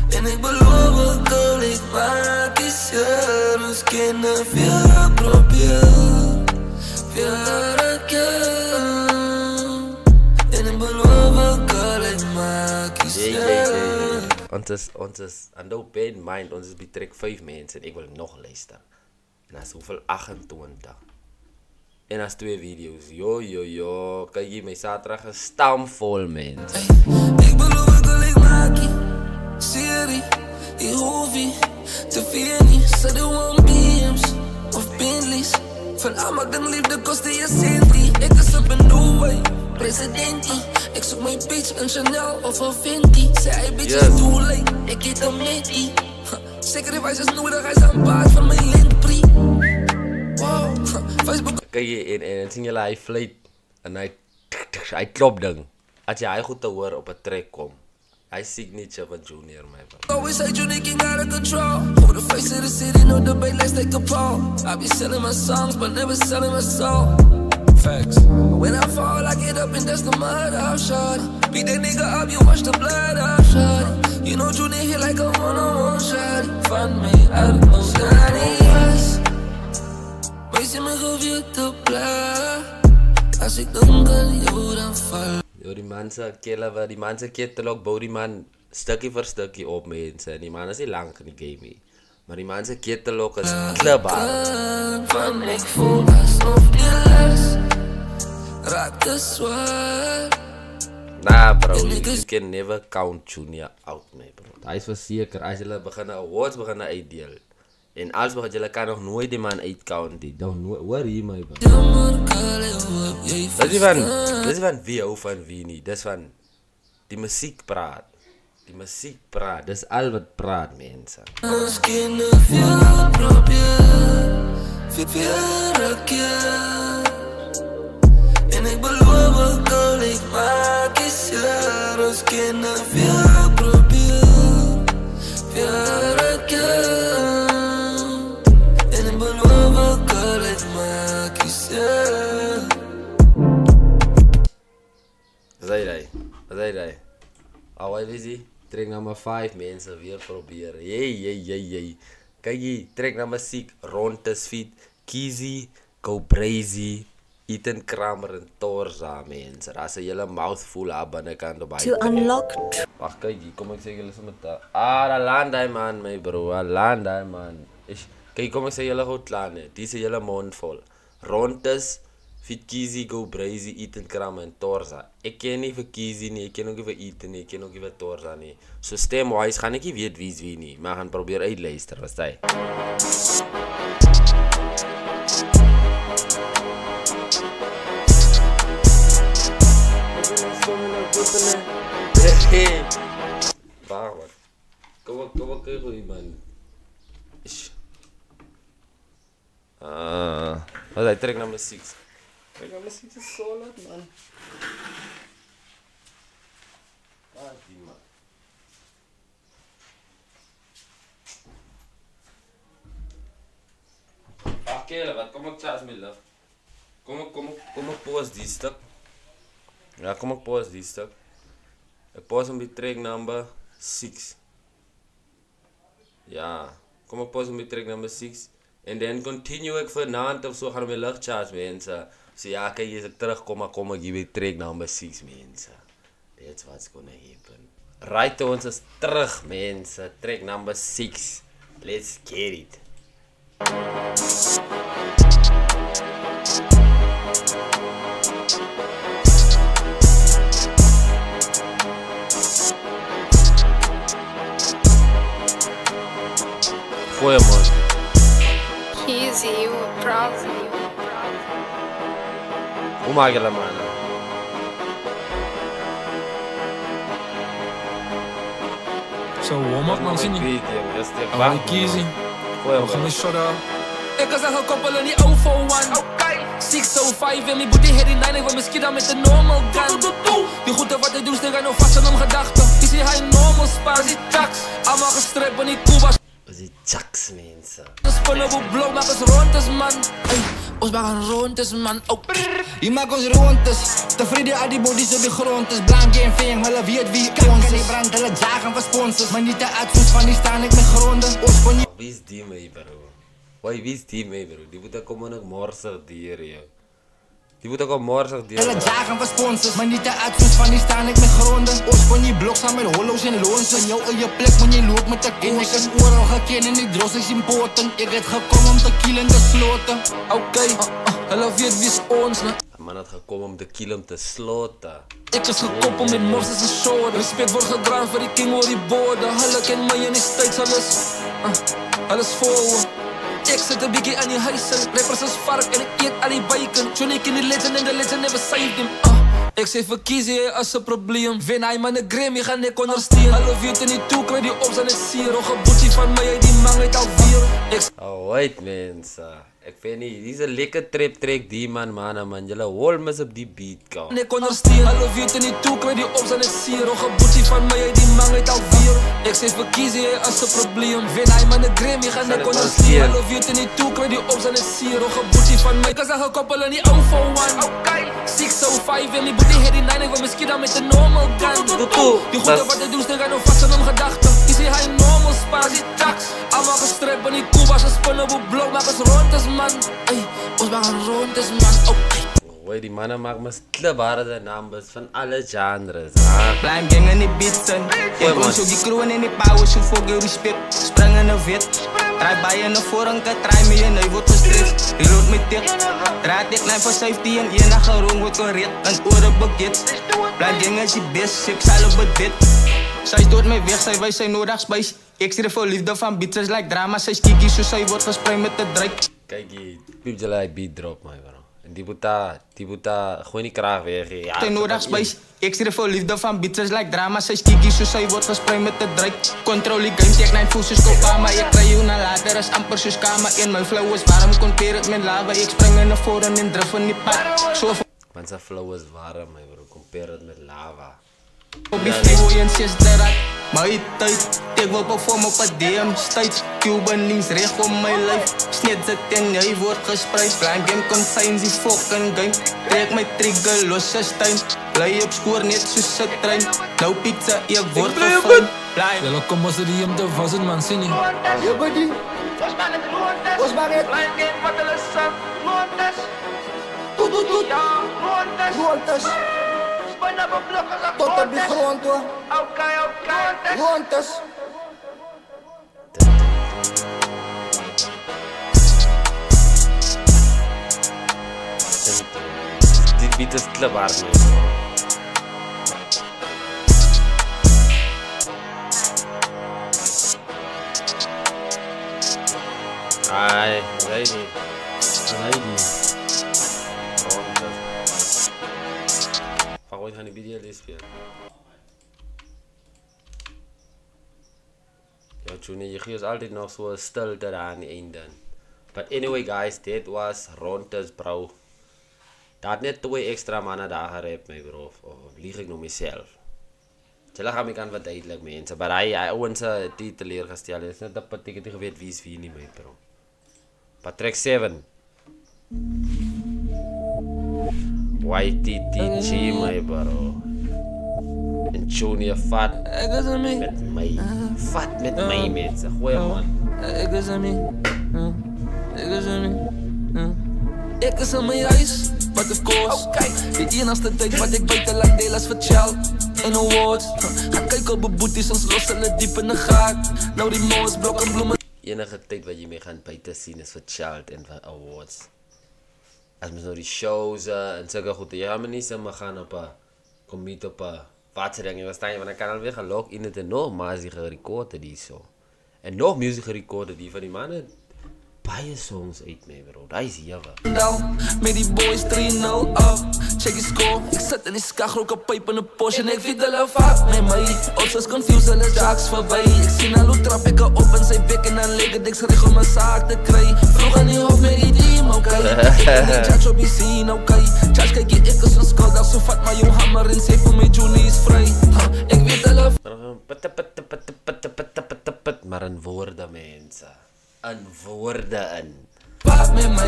En ik beloof, kan ik maak is er. Als kinderen veel probeer. Ons is aan nou bad mind, ons is betrek 5 mense en ek wil nog luister. En as hoeveel 28. En as 2 video's. Yo, kyk hier my Saterdag is stamvol mense. Ek beloof ek wil ek maak ie serie, die hoofie te veel nie. Sy die 1 BM's of Bentleys. Van allemaal dan liefde koste je centie. Ik is op een Dubai, presidentie. Ik zoek mijn bitch in Chanel of een Fenty. Zij bitch is too late, ik eet een mettie. Sacrifice is nodig, hij is aan baas van mijn lintprie. Wow, Facebook. Kijk je, en sien jullie, hij vleet. En hij klopt ding. Als jy goed te hoor op een track kom. Hy signature van Junior, my bro. Always say Junior king out of control. Hold the face of the city, no debate, let's take a poll. I be selling my songs, but never selling my soul. Facts. When I fall, I get up and dust the mud out, shorty. Beat that nigga up, you watch the blood out, shorty. You know Junior hit like a one-on-one, shorty. Find me out of no Johnny's. Maar je ziet me gewoon te blij. Als ik denk aan jou, dan val. Yo, die man se killer, die man se ketelok bou die man stukkie vir stukkie op mense. En die man is nie lank in die game nie. Maar die man se ketelok is klipbaar. Van ek voel asof die les raak te zwaar. Nah bro, you can never count Junior out, my bro. Hy is verseker, as julle begin awards begin uitdeel. En als begin julle kan nog nooit die man uitcount nie. Dan hoor hier my bro. Dis van wie hou van wie nie. Dis van die musiek praat. Die musiek praat. Dis al wat praat mense. Ons kinderen veel probeer. Veel een keer. En ik beloof ook al ik maak is er. Ons kinderen veel probeer. Veel een keer. Wat zei hij? Al hij Lizzie. Track nummer 5, mensen, weer proberen. Jee. Kijk hier, track nummer 6, Rontes feat, Kizzy, Go Brazy, Ethan Kramer en Torza, mensen. Als je hele mouthful aan binnenkant op To unlock. Wacht, kijk hier, kom ik zeg jullie zo met dat. Daar land hij man, mijn bro, daar land hij man. Kijk, kom ik zeg jullie goed land, die is jullie mond vol. Rontes, feat Kizzy, Go Brazy, Ethan Kramer en Torza. Ik ken niet voor Kizzy nie, ik ken ook niet voor Ethan nie, ik ken ook niet voor Torza nie. So stem-wise gaan ik niet weet wie is wie nie, maar gaan proberen uitluisteren, wat zei. Wacht, kom op, goeie man. Wat is hij, track nummer 6. Track nummer 6 is solid, man. Waar is die, man? Ach, kerel, wat? Kom op, Charles, mijn love. Kom op, pause die stuk. Ja, kom op, pause die stuk. Ik pause op die track number 6. Ja, kom op, pause op die track number 6. En dan continue ik vanavond of zo gaan we luchtcharge, mensen. So ja, kijk, als ik terugkom, kom ik hier track number 6, mensen. That's what's gonna happen. Right ons is terug, mensen. Track number 6. Let's get it. Goeie man. Kizzy, you were proud of you. Hoe maak je dat, man? Zo, warm-up man, zie je? Wacht, Kizzy. goeie We gaan man. eens shut-up. Ik kan zeggen koppelen die 041. 605 en mijn booty head in 9, ik wil misschien dan met de normal gun. Die goede wat hij doet, stel hij nog vast aan hem gedachten. Is hij normal spaar, die tax. Allemaal gestript en die Cuba's. Dat is die chucks, mensen. Spannen op blok, maak ons rondes man. Ey, ons maken rondes man. Oh. Je maakt ons rondes. Tevreden aan die bodies op de grond. Dus blank en ving, hulle weet wie ons is. Die brand, hulle jagen van sponsors. Maar niet de uitvoers van die staan ik met gronden. Ons van je. Wie is die mee, bro? Why, wie is die mee, bro? Die moet ook komen nog morsig dier, joh. Die moet ook al morsig dier. Hulle jagen van sponsors. Maar niet de uitvoers van die staan ik met gronden. Ons van je blok samen met hollows en loons. En jou in je plek, want je loopt met de koers. En ik is ooral gekend en die dros is important. Ik heb gekomen om te killen en te sloten. Oké, hulle weet wie is ons ne. Man had gekomen om de kill om te sloten. Ik is gekoppeld met mosters en short. Respect wordt gegraan voor die king oor die borden. Hulle ken my in die steeds, alles voor. Ik zit een biggie aan die huisen. Rappers is vark en ik eet al die bacon. Johnny in die legend en the legend never saved him. Ik zeg voor kiezen je als een probleem. Win hij maar een gram, je gaat nek ondersteunen. Hallo weet er niet toe, krijg die op zijn sier. Nog een boetie van mij, die man uit alweer. Oh, wait, mensen. Ik vind niet, die is een lekker trip die man. Jullie horen me op die beat, kan. Nek ondersteunen. Hallo weet er niet toe, krijg die op zijn sier. Nog een boetie van mij, die man uit alweer. Ik zeg voor kiezen je als een probleem. Win hij maar een gram, je gaat nek ondersteunen. Hallo weet er niet toe, krijg die op zijn sier. Nog een boetie van mij. Ik kan zeggen koppelen die 041. 605 en die booty head in 9, ik wil misschien dan met de normal gun. Die goede wat hij doet, stel hij nog vast aan hem gedachten. Is hij normal spaar, die tax. Allemaal gestript en die Cuba's en spinnen op blok, maak ons rondes man. Ey, ons maken rondes man. Wait, die mannen maken me klebare numbers van alle genres. Blijf gang in die beatsen. Ik woon zo die kroon en die power, zo voor je respect. Spring in de wit. Draai bij je naar voren, draai me en hij wordt gestrikt. Reload met dik. Draai dik 9 voor safety en je naar geroen wordt gereed. Een oren bucket. Blijf gang is die best, ik zal op het bed. Zij is door mij weg, zij wijst zijn nodig spice. Ik zie er voor liefde van bitches like drama. Zij is kiki, zo zij wordt gespreid met de druk. Kijk hier, piep jullie beat drop, man, bro. En die moet daar gewoon niet graag weg. Ja, zijn nodig spice. Ik zie er voor liefde van bitches like drama. Zij is kiki, zo zij wordt gespreid met de druk. Controle games, ik neem voetjes kopama. Ik krijg je naar later, is amper zus kamer. In mijn flow is warm, compare het met lava. Ik spring naar voren en drif in die pad. Man, zijn flow is warm, man, bro. Compare het met lava. Op die freeway en 6 de rat. Mijn tijd, ik wil performen op het DM steeds. Cuban links recht om mijn lijf. Sneed zit en jij wordt gespreid. Blind game consigns die fucking game. Trek mijn trigger los, 6 times. Bly op skoor net soos 'n trein. Nou pizza, ek word verfyn. Bly. Julle kom as die hem te was en man sien nie. Yo buddy. Ons bang het. Rondes. Tot op die grond toe. Rondes. Dit beat is klaar nie. Ai, lady. Waarom gaan die video lezen? Ja, Junior, je geeft altijd nog zo stilte aan het einde. But anyway, guys, dit was Rondes, bro. Dat net 2 extra mannen daar gereden, my bro. Of lieg ik nog mezelf? Jullie gaan me kan verduidelijk, mensen. Maar hij ons die teleurgesteld is. Net dat betekent niet weet wie is wie niet, my bro. But track 7. YTTG, my bro. En Junior vat met mij. Vat met mij, mensen. Goeie man. Ek is in my huis, but of course die enigste tyd wat ek buitenland deel is vir chill en awards. Gaan kyk op boeties, ons los hulle diep in 'n gat. Nou die moos, blok en bloemen. Enige tyd wat jy mee gaan buite sien is vir chill en vir awards. As mens nou die shows en sulke goed, jy gaan nie sommer gaan op 'n commit op 'n wat se ding, jy verstaan, want ek kan alweer gelog in dit nog maar as jy gerekord het hierso. En nog musiek gerekord het hier van die manne. Baie songs uit my bro, dat is jawa. Met die boys 3-0 up, check die score. Ek sit in die skag, rook 'n pyp in 'n Porsche en ek weet hulle vat met my. Ons is confused, hulle jacks verby. Ek sien al hoe trap ek op in sy bek en dan leg ek reg om 'n saak te kry. Vroeg aan die hof met die team, okay. Ek net chat op die scene, okay. Chat kyk ek is onskuldig, so vat maar jou hammer en sê vir my Johnny is vry. Ek weet hulle maar in woorde mense. In woorde in. Vat met my,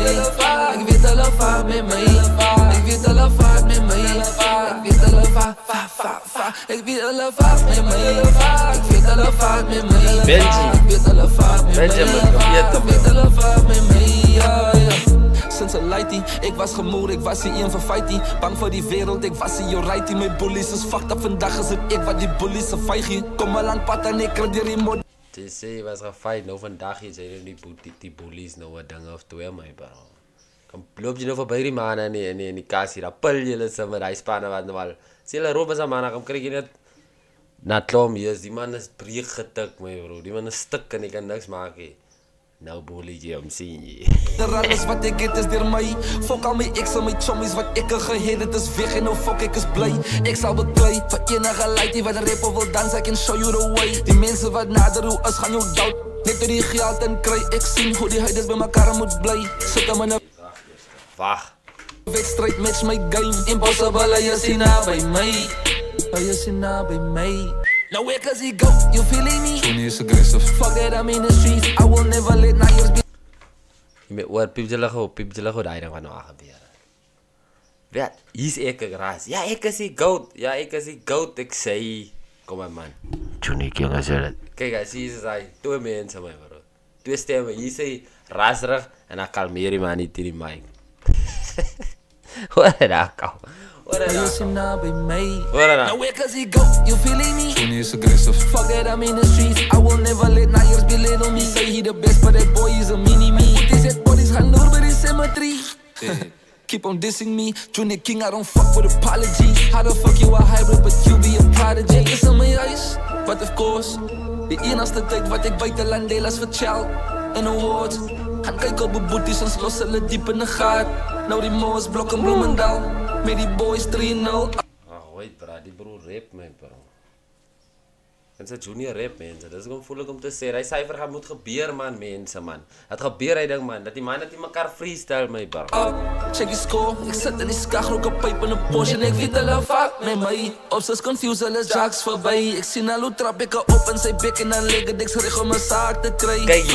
ek weet hulle vat met my. Ek weet hulle vat met my. Ek weet hulle vat. Ek weet hulle vat met my. Ek weet hulle vat met my. Benji. Ek weet hulle vat met my. Benjamin, ek weet hulle vat met my. Sinds 'n lightie, ek was gemoer, ek was die een vir fightie. Bang vir die wêreld, ek was die rightie. My bullies is fucked up, vandag is dit ek wat die bullies se vygie. Kom 'n lang pad en ek kry die remote. Jy sê was gefight, nou vandag jy sê die bullies nou 'n ding of twee my bro. Kom loop jy nou verby die manne in die kas hier, dan pil jy hulle sommer daai spanne wat nou al. Sê hulle roep as 'n man, kom kry jy net na klom hier, die man is breek getik my bro. Die man is stuk en ek kan niks maak nie. Nou bully jy hom sien jy. De alles wat ek het is deur my. Fok al my ex en my chommies wat ek gehet het is weg en nou fok ek is bly. Ek sal beklei vir enige lady wat rap of wil dans, I can show you the way. Die mense wat nader hoe is gaan jou doubt. Net door die geld en kry ek sien hoe die huides by mekaar moet bly. Sit hom in 'n Wag. wedstryd match my game. Impossible, hy is nie naby my. Hy is nie naby my. Now where cause he go, you feeling me? Johnny is aggressive. Fuck that, I'm in the streets, I will never let niggers be. Jy met oor piep jy lig daai ding wat nou gebeur. Wat? Hier's ek gras. Ja, ek is die goat. Ek sê, kom maar man. Johnny King as dit. Kyk, as jy sê, twee mense my bro. Twee stemme, hier sê rasrig en dan kalmeer die man niet in die mic. Hoor dat kou. Now Hoor where cause he go, you feeling me? Johnny is aggressive. Fuck that, I'm in the streets, I will never let niggers belittle me. Say he the best, but that boy is a mini-me. Put his head bodies gaan loer by the cemetery. Keep on dissing me, Johnny King, I don't fuck with apologies. How the fuck you a hybrid, but you be a prodigy? Ek is in my huis, but of course die enigste tyd wat ek buitenland deel is vir chill en awards. Gaan kyk op boeties, ons los hulle diep in 'n gat. Nou die moos, blok en Bloemendal met die boys 3-0. Wait bro, die bro rap my bro. En sy Junior rap mense, dis kom voel ek om te sê, hy syfer gaan moet gebeur man mense man. Het gebeur hy ding man, dat die man net mekaar freestyle my bro. Check die score, ek sit in die skag, rook 'n pyp in 'n Porsche en ek weet hulle fuck met my. Ops is confused, hulle jacks verby. Ek sien al hoe trap ek op in sy bek en dan leg ek reg om 'n saak te kry. Kyk,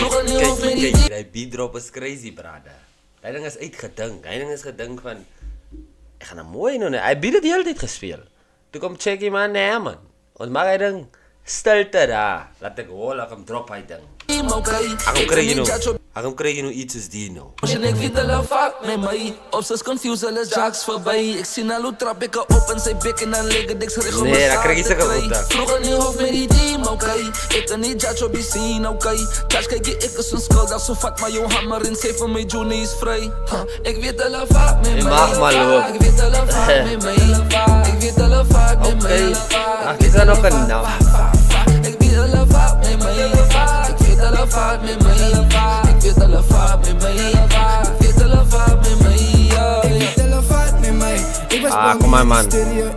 die beat drop is crazy brother. Hy ding is uitgedink, hy ding is gedink van Ek gaan mooi nou, hy bied dit die hele tyd gespeel. Toe kom check jy man, nee man. Ons maak hy ding stilte daar. Laat ek hoor, laat hom drop hy ding. Ek kry jy nou iets as die nou. En ek weet hulle vaak met my. Of so's confused, hulle is jacks verby. Ek sien al hoe trap ek op in sy bek en dan leg ek diks reg op my Nee, dan kry jy sulke voete. Vroeg in die hof met die team, okay. Ek kan nie judge op die scene, okay. Judge kyk ek is onskuldig, so vat maar jou hammer en sê vir my Johnny is vry. Ek weet hulle vaak met my. Mag maar loop. Ek weet hulle vaak met my. Ek weet hulle vaak met my. Ag, dis nog 'n naam. Ek weet hulle vaak met my. Ek weet hulle vaak met my. Ek weet hulle vaak met my. Ek weet hulle vaak met my. Ek weet hulle vaak met my. Ek was bang kom maar man.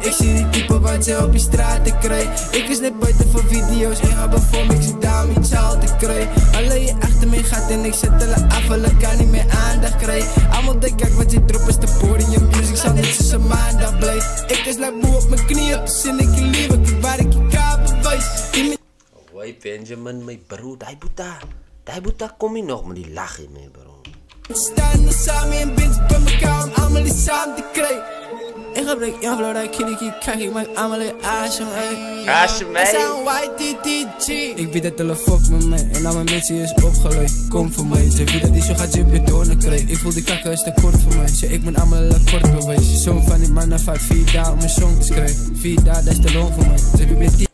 Ek sien die type wat jy op die straat te kry. Ek is net buite vir video's. Ek gaan perform, ek sit daar om iets al te kry. Hulle hier agter my gat en ek sit hulle af. Hulle kan nie meer aandag kry. Almal dink ek wat jy drop is te boor en jou music sal net soos 'n maandag bly. Ek is like moe op my knieë, sien ek die lewe, ek waar ek kan bewys. Why Benjamin, my bro, die boeta kom nie nog met die lag in my bro. Staan nou saam en bins by mekaar om almal die saam te kry. Ek gebruik een vloer dat kinderkie kak, ek maak almal die asje my. Asje my? Ek staan YTTG. Ek weet dat hulle fuck met my en al my mensie is opgelui. Kom vir my, sy weet dat die so gaat jy betonen kry. Ek voel die kakke is te kort vir my, so ek moet almal hulle kort bewys. Som van die manne vat 4 dae om my song te skryf. 4 dae, dat is te long vir my, sy weet die.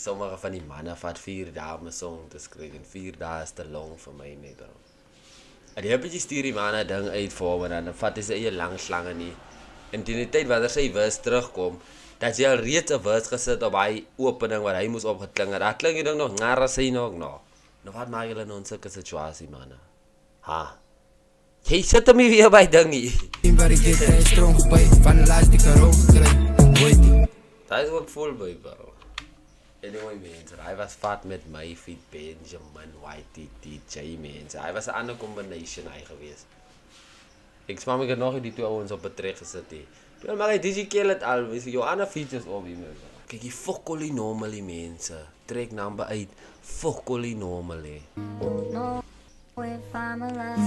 Sommige van die manne vat 4 dae om 'n song te skryf en 4 dae is te long vir my net bro. En jy bietjie stuur die manne ding uit vir hom en dan vat hy sy eie lang slange nie. En teen die tyd wanneer sy vers terugkom, dat jy al reeds 'n vers gesit op hy opening wat hy moes opgekling het. Daar klink die ding nog nare sy nog nou. Nou wat maak julle nou in sulke situasie manne? Ha. Jy sit hom weer by dingie. En waar ek dit is strong by van laas die karoo gekry. Daai is ook vol by bro. Anyway mense, hy was vat met my feet Benjamin YTTJ mense. Hy was 'n ander combination hy gewees. Ek smaak ek het nog die twee ouens op 'n trek gesit hier. Toe maar hy DJ kill dit al, wys jou ander features op hier mense. Kyk die Fokkoli normally mense. Trek number 8, Fokkoli normally.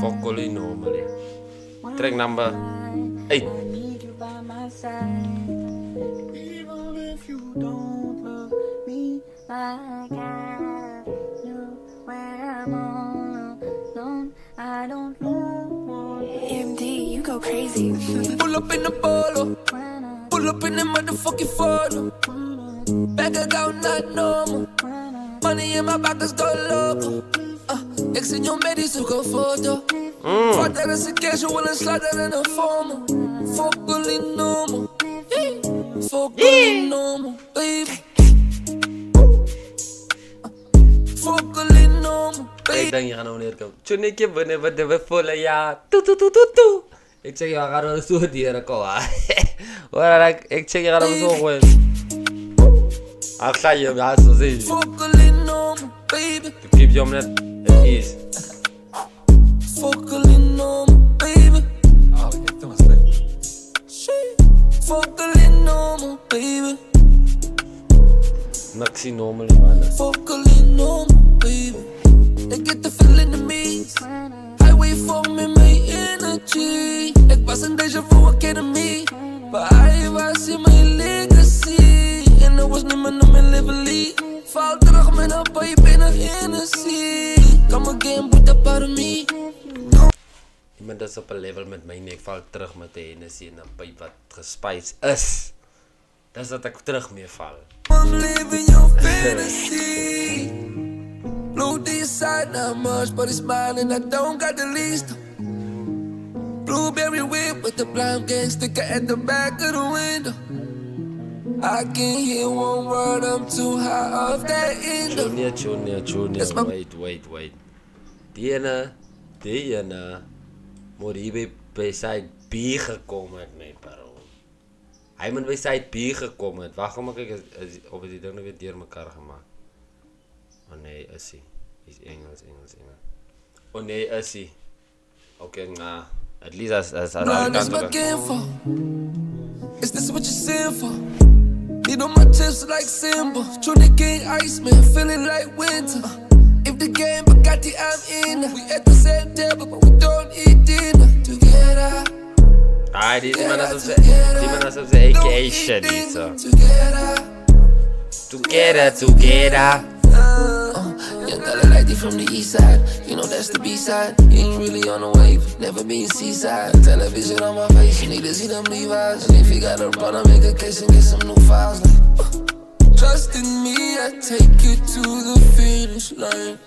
Fokkoli normally. Trek number 8. Like I knew when I'm all alone, I don't know. MD, you go crazy. Pull up in the polo, pull up in the motherfucking photo. Bank account not normal, money in my pockets go low. Ik zie jou met die zoek een foto. Wat er is een casual en slaat er in een formal. Fokkoli normal, Fokkoli normal, baby. Fokkoli normal, baby. Ik denk je gaat nou neerkomen. Tjoneke binnen wat we voelen ja. Toe. Ik zeg je gaat nou zo dieren komen. Ik zeg je gaat nou zo gewoon. Ik ga je ja zo zien. Fokkoli normal, baby. Ik keep je om net het is. Fokkoli normal, baby. Oh, ik heb het maar slecht. Fokkoli normal, baby. Maxi normal man. Fokkoli normal, baby. They get the feeling in me. Highway for me, my energy. Ik was een déjà vu academy, but I was in my legacy. And er was niemand om mijn leven lief. Val terug met een pipe in een Hennessy. Come again, put that part of me. Iemand is op een level met mij en ik val terug met de Hennessy en een pipe wat gespijs is. Dat is dat ik terug meer val. I'm living your fantasy. Blue D-side not much, but it's mine and I don't got the least. Blueberry whip with the blind gang sticker at the back of the window. I can hear one word, I'm too high off that endo. Junior, wait. Die ene moet hier bij side B gekomen het, nee bro. Hij moet bij side B gekomen het. Wacht, kom ik op die ding weer door elkaar gemaakt. Oh nee, is hij. Is Engels. Oh nee, is hij. Oké, nou. At least as no, that's my game for. Is this what you're saying for? Need on my chips like Simba. Trinity King Iceman, feeling like winter. If the game Bugatti, I'm in. We at the same table, but we don't eat dinner together. Right, die man als op zijn AKA shit niet zo. Together. Young girl like you from the east side. You know that's the B-side. You ain't really on the wave, never been seaside. Television on my face, you need to see them Levi's. And if you got a brother, make a case and get some new files. Trust in me, I take you to the finish line.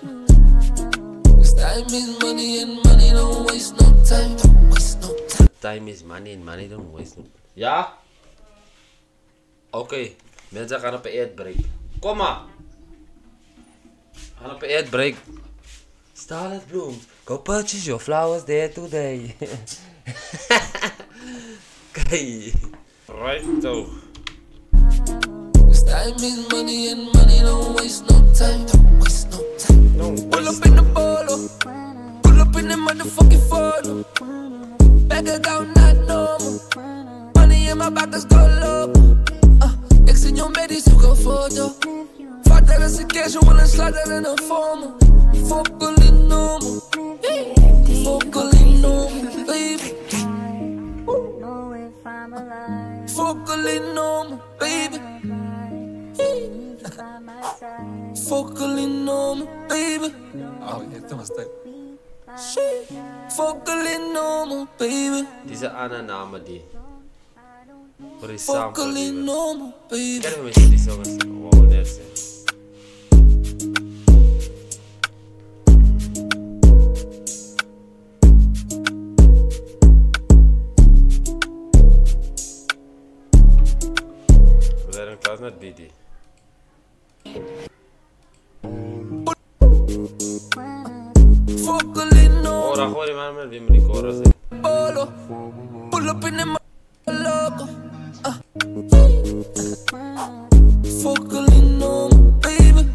Cause time is money and money don't waste no time. Don't waste no time. Time is money and money don't waste no time. Ja? Oké, mensen gaan op een eetbreak. Kom maar. Gaan op een eetbreak. Starlet blooms. Go purchase your flowers there today. Kijk. Right zo. Time is money and money don't waste no time. Don't waste no time. Pull up in the bolo. Pull up in the motherfucking photo. Back account not normal. Money in my back is go low. Ik zie jou met die zoek een foto. Vader is een casual en slatter in een formal. Fokkel in normal. Fokkel in normal, baby. Fokkel in normal, baby. Fokkel in normal, baby. Oh, je hebt hem stuk. Fokkel in normal, baby. Diese andere Name die. Fokkel in normal, baby. Ken je misschien die songs? Wow, net zijn. We zijn in klas met BD. Oh, dan gooi je maar met wie me die chorus in. Pull up in the logo. Fokkel in normal, baby.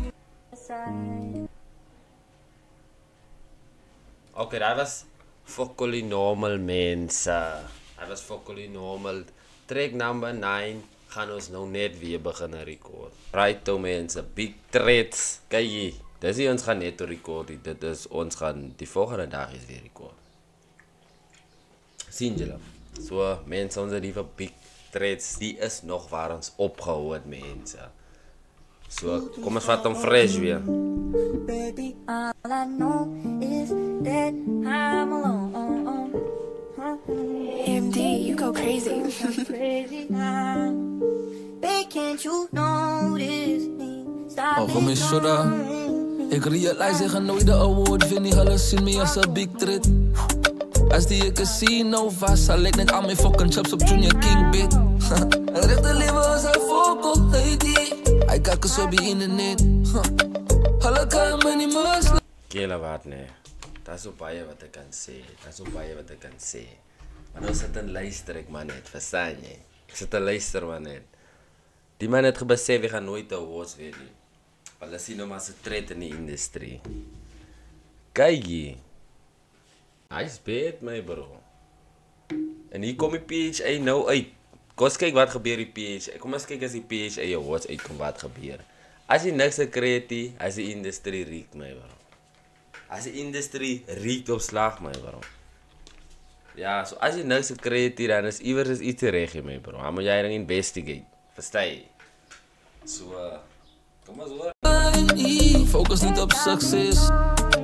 Oké, dat was Fokkel normal mensen. Dat was Fokkel normal. Track number 9. Gaan ons nou net weer beginnen record. Right to mensen, big threats. Kijk hier, dit is ons gaan net record. Dit is ons gaan die volgende dag is weer record. Sien julle? So mensen, onze lieve big threats, die is nog waar ons opgehou het mensen. So, kom ons vat hem fresh weer. Baby, all I know is that I'm alone. MD, you go crazy. Crazy now. Babe, can't you notice me? Stop Oh, mis zoda. Ik realize ik ga nooit de award winnen. Hulle zien me als een big threat. Als die ik casino was, zal ik net aan mijn fucking chips op Junior King bit. Het rechte leven als hij fokkel, heet die. Hij kijkt zo bij internet. Hulle kan me niet misleiden. Kele wat nee. Dat is op baie wat ik kan zeggen. Dat is op baie wat ik kan zeggen. Maar nou zit een luister ik maar net, verstaan je? Ik zit een luister maar net. Die man het gebesef, we gaan nooit de awards weer doen. Want dat zien we maar ze treed in die industrie. Kijk je. Hij is beet mij bro. En hier kom die PHA nou uit. Kom eens kijken wat gebeurt die PHA. Kom eens kijken als die PHA awards uitkomt wat gebeurt. Als je niks creëert, als de industrie riekt mij bro. Als de industrie riekt op slag mij bro. Ja, so als je niks creëert dan is iewers iets te regelen mee bro. Dan moet jij dan investigate. Versta je? So, kom maar zo. Focus niet op succes.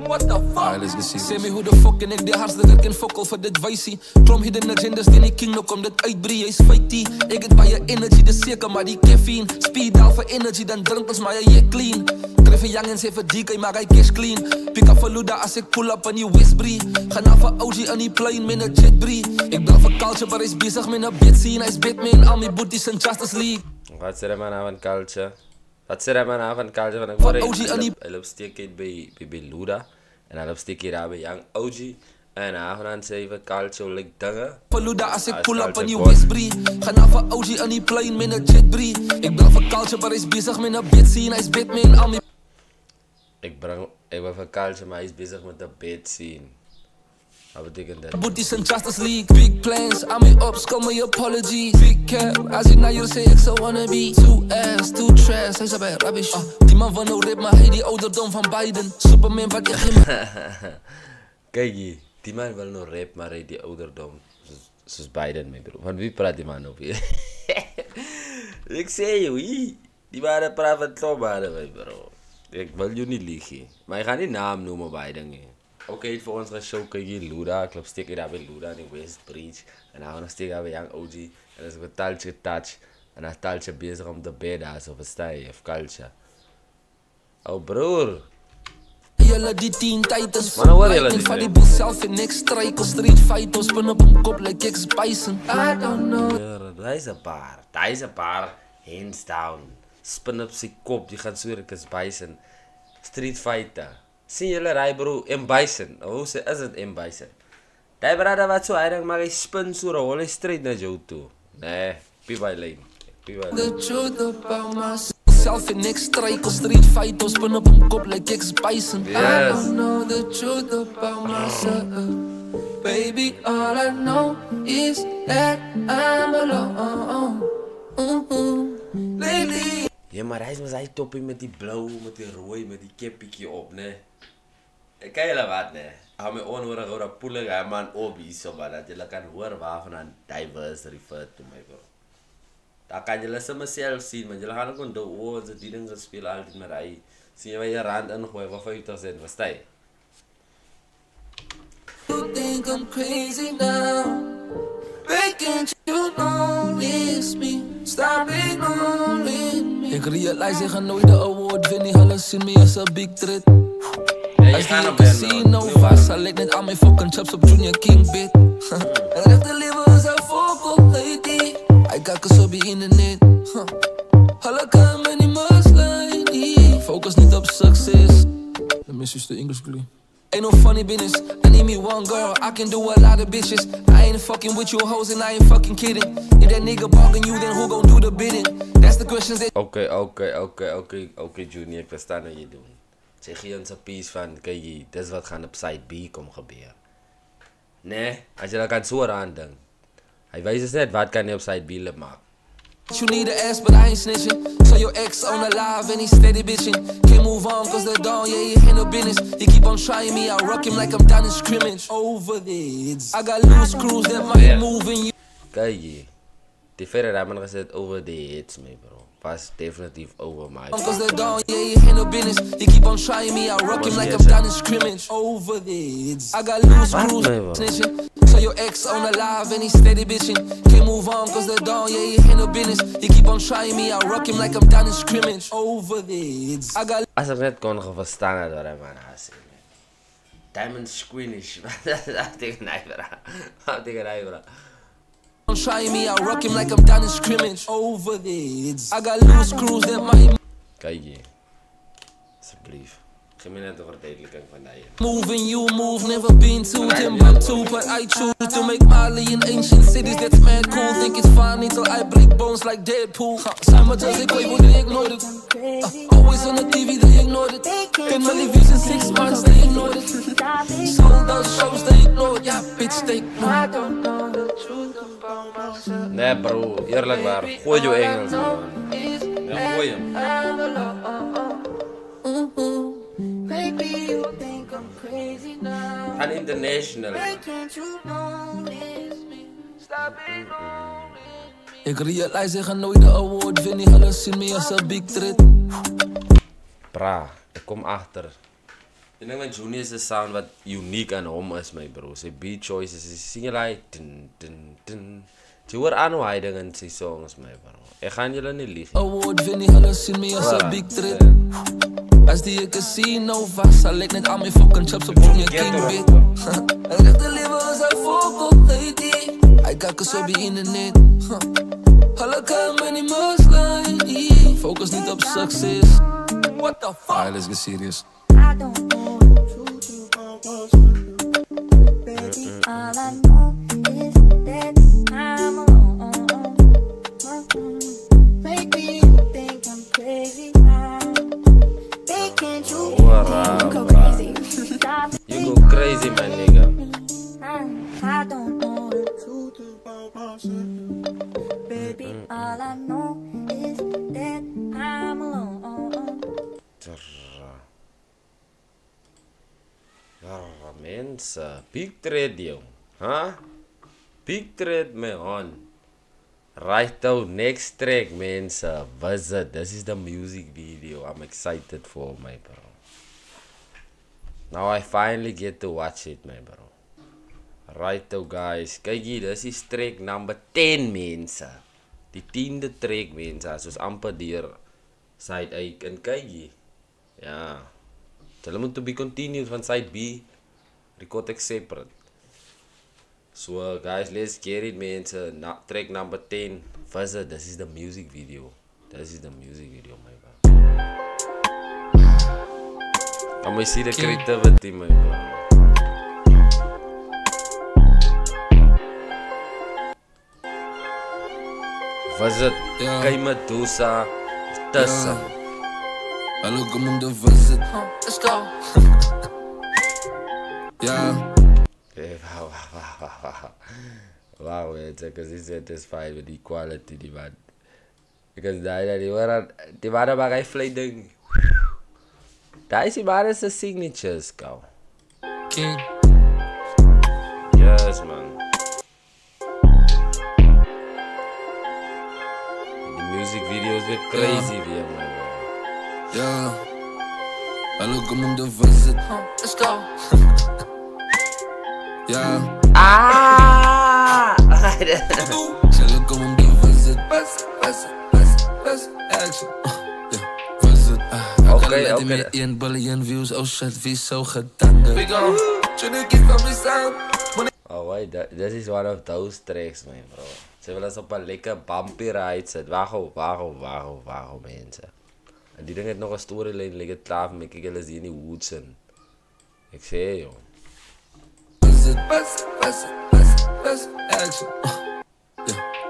What the fuck? Zeg me hoe de fuck en ik de hardste kan fokkel voor dit wijsie. Klom hidden agendas die niet king, nou komt dit uitbreien, is fighty. Ik het bij je energy, de zeker maar die caffeine. Speed al voor energy, dan drink ons maar je clean. Tref een jongens even DK, maar hij cash clean. Pick up Faluda als ik pull up aan die Westbury. Ga naar voor OG aan die plane met een jetbrie. Ik ben voor culture, maar hij is bezig met een bit scene. Hij is Batman, al mijn booties in Justice League. Wat zit er maar aan van culture? Wat zit er maar aan van culture? Want ik hoor hij loopt steek bij Luda. En hij loopt steek hier bij Young OG. En hij gaat zei van culture like dingen. Faluda als ik pull up aan die Westbury. Ga naar voor OG aan die plane met een jetbrie. Ik ben voor culture, maar hij is bezig met een bit scene. Hij is Batman, al mijn... Ik ben voor culture, maar hij is bezig met de bed scene. Wat betekent dat? Booties in Justice League. Big plans, aan mijn ups, kom my apology. Big cap, als ik naar je zeg, ik zou wanna be. Too ass, too trash, hij is bij rubbish. Die man van no rip, maar hij die ouderdom van Biden. Superman, wat je geen... Kijk hier, die man wil no rap, maar hij die ouderdom. Soos Biden, my bro. Van wie praat die man op hier? Ek sê jou, die man praat van klopbare, my bro. Ek wil jou nie lieg nie. Maar ek gaan nie naam noem op Biden nie. Oké, vir ons geshow kyk hier Luda. Klop steek hier daar by Luda in die West Bridge. En dan steek daar by Young OG. En is ek taltje touch. En dan taltje bezig om te bed daar, so verstaan je, of culture. Oh, broer. Julle die 10 titels Maar nou hoor julle van die boel self en ek strike of street fight ons bin op hom kop like ek's bison. I don't know. Daar is 'n paar. Hands down. Spin op sy kop, jy gaan sweer ek is bison. Street fighter. Sien julle ry bro, M bison. Hoe sê is dit M bison? Daai brada wat so hyring maar hy spin so rol hy straight na jou toe. Nee, be by lane. The truth about myself and next strike or street fight ons bin op hom kop like ek's bison. Yes. I don't know the truth about myself. Baby, all I know is that I'm alone. Lately. Ja, maar hy is toppie met die blou, met die rooi, met die kepietjie op, né? Ek kan julle wat, né? Hou my onhorig oor 'n poelige hy man op hierso, maar dat julle kan hoor waarvan aan diverse refer to my bro. Daar kan julle sommer self sien, want julle gaan ook onthou, ons het die ding gespeel altyd met hy. Sien jy waar jy rand ingooi, wat 50%, verstaan jy? You think I'm crazy now? Why can't you notice me? Stop ignoring me. Ik realize ik ga nooit de award winnen. Hulle zien me als een big threat. Als die in casino vast, zal ik net aan mijn fucking chops op Junior King bit. En echt de leven is een fokkel, heet die. Hij kijkt zo bij internet. Hulle kan me niet misleiden. Focus niet op succes. Let me switch to English, please. Ain't no funny business, I need me one girl, I can do a lot of bitches. I ain't fucking with you hoes and I ain't fucking kidding. If that nigga bargain you, then who gon' do the bidding? That's the questions that... Oké, Junior, ek verstaan wat jy doen. Sê gee ons 'n piece van, kyk, dis wat gaan op side B kom gebeur. Nee, as jy kan so aan ding. Hy wys ons net wat kan jy op side B lip maak. You need an ass, but I ain't snitching. So your ex on alive and he steady bitching. Can't move on cause they're down, yeah, he handle business. He keep on trying me, I rock him like I'm down in scrimmage. Over this, I got loose screws that might move in you. Kijk, die verder hebben we gezet over de hits, mee bro. Was definitief over my. Cause they're down, yeah, he handle business. He keep on trying me, I rock him like I'm down in scrimmage. Over this, I got loose screws snitching. So your ex on alive and he steady bitching. Can't move on cause they're down, yeah, he handle business. He keep on trying me, I rock him like I'm down in scrimmage. Over this, I got... Als ik net kon verstaan had wat hij man had gezegd. Diamond squeamish. Wat tegen hij, bro. I'm trying me, I rock him like I'm down in scrimmage. Over this, I got loose screws that might... Kijk je. Alsjeblieft. Geef me net een verduidelijking van dat je. Moving you move, never been to Timbuktu, but I choose to make Mali in ancient cities. That's mad cool. Think it's funny till I break bones like Deadpool. Simultaneous, ik weet hoe they ignored it. Always on the TV, they ignored it. 10 million views in 6 months, they ignored it. Sold out shows, they ignored. Yeah, bitch, they ignored. Nee bro, eerlijk waar. Gooi je Engels man. Ja, gooi hem. Maybe you think I'm crazy now. Gaan international. Why can't you notice me? Stop ignoring me. Ik realize ik ga nooit de award winnen. Hulle zien me als een big threat. Bra, ik kom achter. Ik denk dat Junior is een sound wat uniek aan hom is, my bro. Zijn beat choices, hij sing like tin tin tin. Je hoort aan hoe hij dingen in zijn songs, my bro. Ik ga jullie niet liegen. Award winnen, hulle zien me als een big threat. Als die casino was, zal ik net aan mijn fucking chops op Junior King bit. En echt de leven als een vogel, heet die. Hij kijkt zo bij internet. Hulle kan me niet misleiden. Focus niet op succes. What the fuck? Alright, let's get serious. I don't know the truth about us. Baby, all I know is that I'm alone. Maybe you think I'm crazy now. They can't you go crazy. You go crazy, my nigga. I don't know the truth about myself. Baby, all I know is that I'm alone. Mensen, big trade, jong. Huh? Big Threat my on. Right now, next track, mense. Visit. This is the music video. I'm excited for my bro. Now I finally get to watch it, my bro. Right now, guys. Kyk hier, this is track number 10, mense. Die 10de track, mense. Soos amper deur side A. En kyk hier. Ja. Hulle moet to be continued van side B. Record ek separate. So guys, let's get it, man. Track number 10. Visit. This is the music video. This is the music video, my bro. I'm gonna see the creativity, my bro. Visit. Kay Medusa. Tussen. Hallo, kom om de visit. Let's go. Yeah. Wow, man, because he's satisfied with the quality, die man. Because die waren maar hij vleiding. Daar is die man zijn signatures, kou. King. Yes, man. The music videos weer crazy weer, man. Yeah. Hallo, kom om de visit. Let's go. Yeah. Ah! Hallo, kom om de visit. Best action. Visit. Okay. 1 billion views. Oh shit, wie zo gedaan. We go. Oh wait, this is one of those tracks, man, bro. Ze willen eens op een lekker bumpy ride zitten. Waarom, mensen. En die ding heeft nog een storyline liggen klaar met ik jullie zien die woods in. Ik zeg joh. Best action.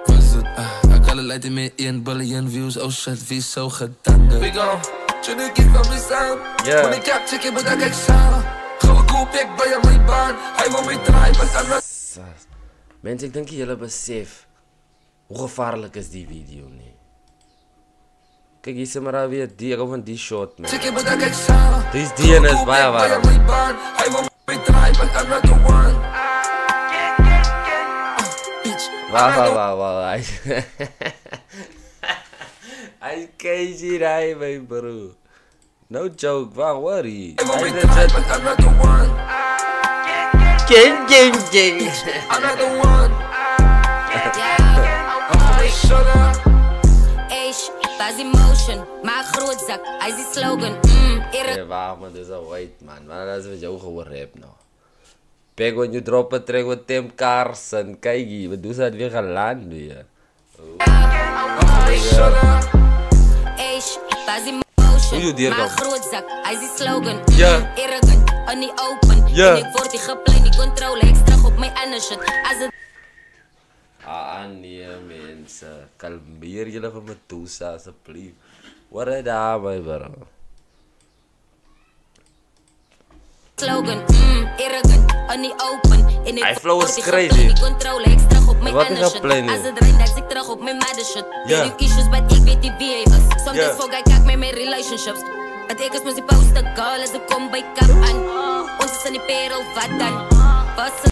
Visit. Ik kan het leiden met 1 billion views. Oh shit, wie zo gedaan. We go. Tryna get from me sound. Yeah. When ik heb checken, moet ik samen. Gaan we koop ik bij mijn baan. Hij wil mij draaien, maar dan. Mensen, ik denk dat jullie besef hoe gevaarlijk is die video niet. Kijk, hier zit maar alweer die, ik hou van die shot, man. Checken, moet ik samen. Die is die en is bijna warm. Hij wil mij draaien, maar dan not the one. Wauw. Hij is crazy, hij, mijn bro. No joke, waar worry. Hij wil mij draaien, maar dan not the one. Gang. Another one. Buzz emotion, maar groot zak, hij is die slogan. Ja, waarom, man, dit is een white man. Maar dat is wat jou gehoord hebt, nou. Peg when you drop a track with Tim Carson. Kijk hier, we doen dat weer geland weer. Buzz emotion, maar groot zak, hij is die slogan. Ja. Arrogant, on die open. Ja. En ik word die geplein, die controle, ik straf op mijn andere shit. Als het Nee, mensen. Kalmeer jullie van Medusa, alsjeblieft. Wat is daar, my bro? slogan, arrogant, on die open. En ik Hij flow is die crazy. geplein, die controle, ik straf op mijn Wat is andere shit. geplein, Als joh? het rijdt, dat ik terug op mijn mother shit. Ja. Die issues, but ik weet niet wie hij is. Soms Ja. volg ik kijk met mijn relationships. Het ik is met die poster girl, als ik kom bij kap aan. Ons is in die perel, wat dan? Was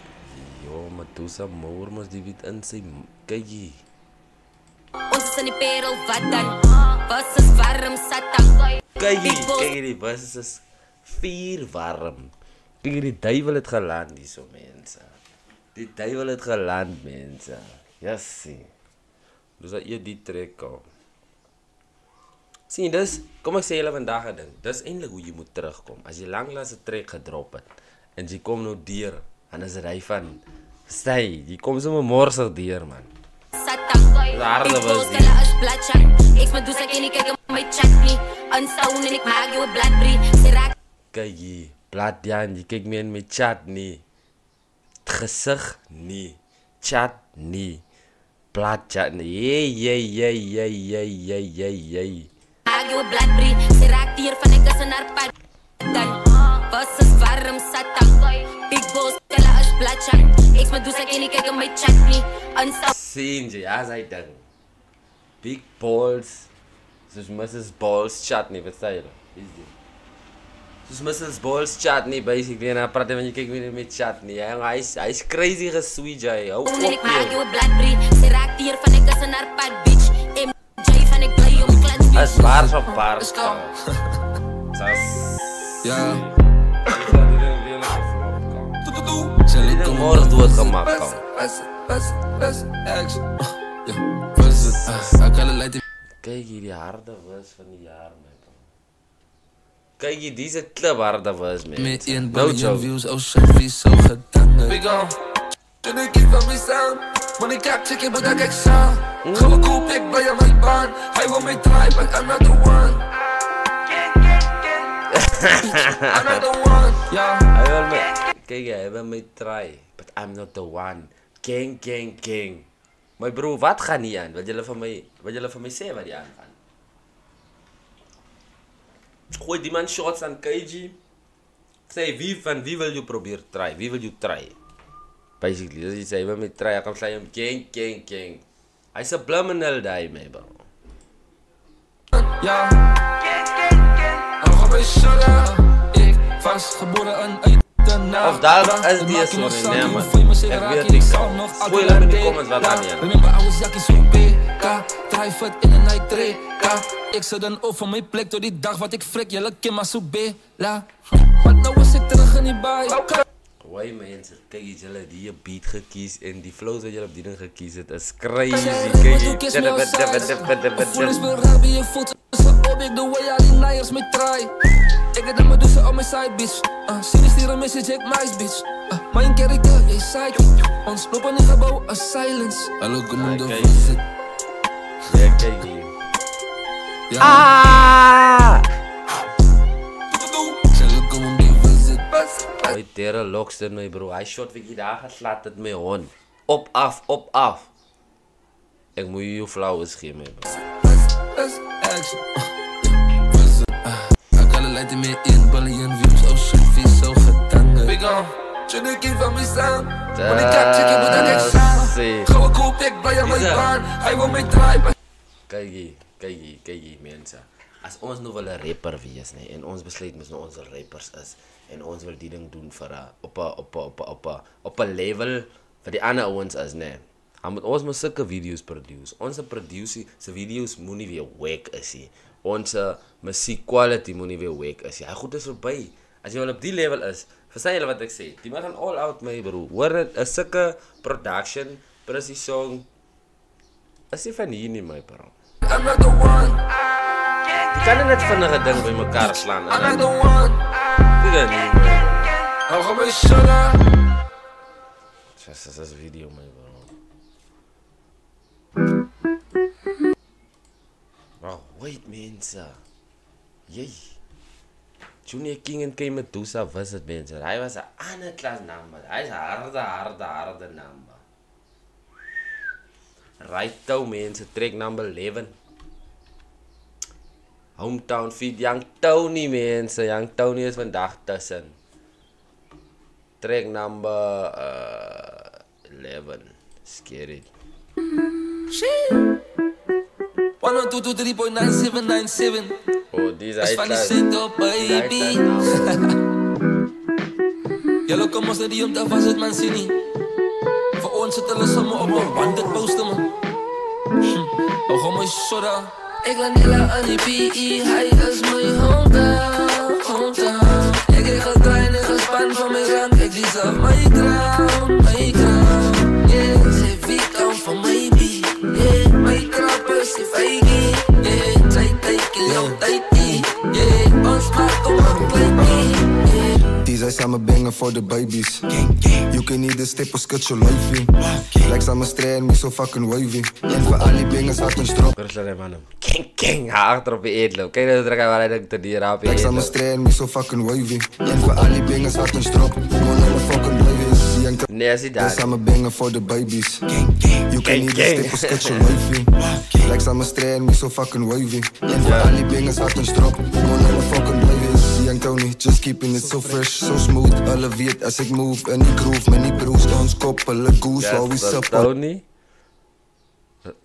Medusa mormos die wit in zijn. Kijk hier. ons is in die perel, wat dan? Was is warm, satan. Kijk hier, die bus is 4 warm. Kijk hier, die duivel het geland hier zo, mensen. Die duivel het geland, mensen. Yes, zie. Dus dat je die trek komt. Zie, dus, kom ik zeggen vandaag een ding. Dat is eindelijk hoe je moet terugkomen. Als je langlaas een trek gedropt hebt. En je komt nou dier. En dan is hij van. Stij, je komt zo morsig dier, man. Harde was die. Ik me doe zeg en ik kijk op mijn chat niet. Unsound en ik maak je een bladbrie. Kijk hier, Bladjan, je kijkt me in mijn chat niet. Het gezicht niet. Chat niet. Bladjan, jee. Maak je een bladbrie. Ze raakt hier van ik als een arpad. Dan was het warm satan. Big balls tellen als bladjan. Ik me doe zeg en ik kijk op mijn chat niet. Unsound. Zie je, ja, zei dan. Big balls. Dus Mrs. Balls chat niet, wat zei je? Is die? Dus Mrs. Balls chutney basically. En dan praat hij wanneer je kijkt met chutney. Hij is crazy gesweet, jij. Hou op, ik maak je bladbrief. Ze raakt hier van ik als een arpad bitch. MJ van ik blij om klats. Dat is waar zo paard. Ja. Ze morgen dood gemaakt kan. Kijk hier die harde was van die jaar, man. Kijk hier, deze club harde was, man. Met 1 no biljoen joke. views, oh shit, wie zo gedangen. We go. Toen ik hier van mij staan, wanneer ik kijk, check je moet dat ik staan. Gewoon cool, ik bij mijn baan. Hij wil mij draaien, but I'm not the one. I'm not the one, ja. Hij wil mij, kijk, hij wil mij draaien, but I'm not the one. Gang, gang, gang. Maar bro, wat gaat niet aan? Wat jullie van mij zeggen wat die aangaan? Gooi die man shots aan KG. Zeg, wie wil je proberen try? Wie wil je try? Basically, dus hij zei, wil mij try. Hij kan zeggen, gang, gang, gang. Hij is subliminal die, man, bro. Ja. Dan gaan we shudden. Ik vastgeboren uit de naam. Of daar is die sorry, nee man. Ik weet niet zo. Spoil hem in de comments wat aan je. Remember I was jakkie zo BK. Drive it in een night 3K. Ik zit dan over mijn plek door die dag wat ik frik. Jullie ken maar zo bela. Maar nou was ik terug in die baai. Why mensen, kijk eens jullie die je beat gekies en die flows dat jullie op die ding gekies het is crazy. Kijk eens. Voel eens weer raar bij je voet. Op ik de way al die niers met try. Ik heb me dus op mijn side bitch. Zie je sturen message ik mais bitch. Mijn character, jij psychic. Ons lopen in gebouw als silence. Hallo kom de visit. Ja kijk hier. Hij terre locks in mij bro. Hij shot wie daar geslaat het mee hon. Op af. Ik moet je flowers geven bro. Leid me 1 biljoen views, oh shit, wie zo gedangen. We go. Toen ik hier van mij staan, wanneer ik kijk, check je moet dat ik staan. Gewoon cool, ik bij mijn baan. Hij wil mij draaien. Kijk hier mensen. Als ons nog wel een rapper wees, nee, en ons besluit met nou onze rappers is, en ons wil die ding doen voor op een level voor die andere ouwens is, nee. Ons moet zulke video's produce. Onze productie, zijn video's moet niet weer wack is hij. Onze muziek quality moet niet weer wack is hij. Hij goed is voorbij. Als je wel op die level is, verstaan jullie wat ik zeg? Die man gaan all out mee bro. Hoor het, een zulke production, precies song. Is die van hier niet mee bro. Die kan net van een ding bij elkaar slaan. Die kan niet mee. Hou gaan we shudden. Dat is een video mee bro. Wow, wait mensen. Jee. Junior King en K Medusa was het mensen. Hij was een andere klas number. Hij is een harde number. Right toe mensen, track number 11. Hometown feed Young Tony mensen. Young Tony is vandaag tussen. Track number 11. Scary. 10223.9797. Oh, die is van die cent baby. Jullie komen naar die omdag was het man Sini. Voor ons zit hulle sommer op een wand dit posten man. Oh gewoon my soda. Ik laat Nila aan die PE. Hij is my hometown. Ik kreeg een kleine gespan van mijn rank. Ik deserve my crown. Yeah, ze wie kan van my beat. Yeah, my trappers die feigi. Yeah, tijd lang tijd die. Yeah, ons maakt om een kleintje. Die zijn samen bangen voor de babies. You can either step or skut your life in. Like samen strijden, me so fucking wavy. En voor al die bangers wat een strop. King, achter op je eetloop. Kijk dat waar hij denkt dat die raap je like samen strijden, me so fucking wavy. En voor al die bangers wat een strop. Gewoon hele fucking blijven is. Nee, zie daar. Samen bangen voor de babies. You can either step or skut your life in. Like samen strijden, me so fucking wavy. En voor al die bangers wat een strop. Gewoon hele fucking blijven is. Young Tony, just keeping it so fresh, so smooth. Alle weet als ik move en die groove met die broes. Ons koppelen goose, while we support.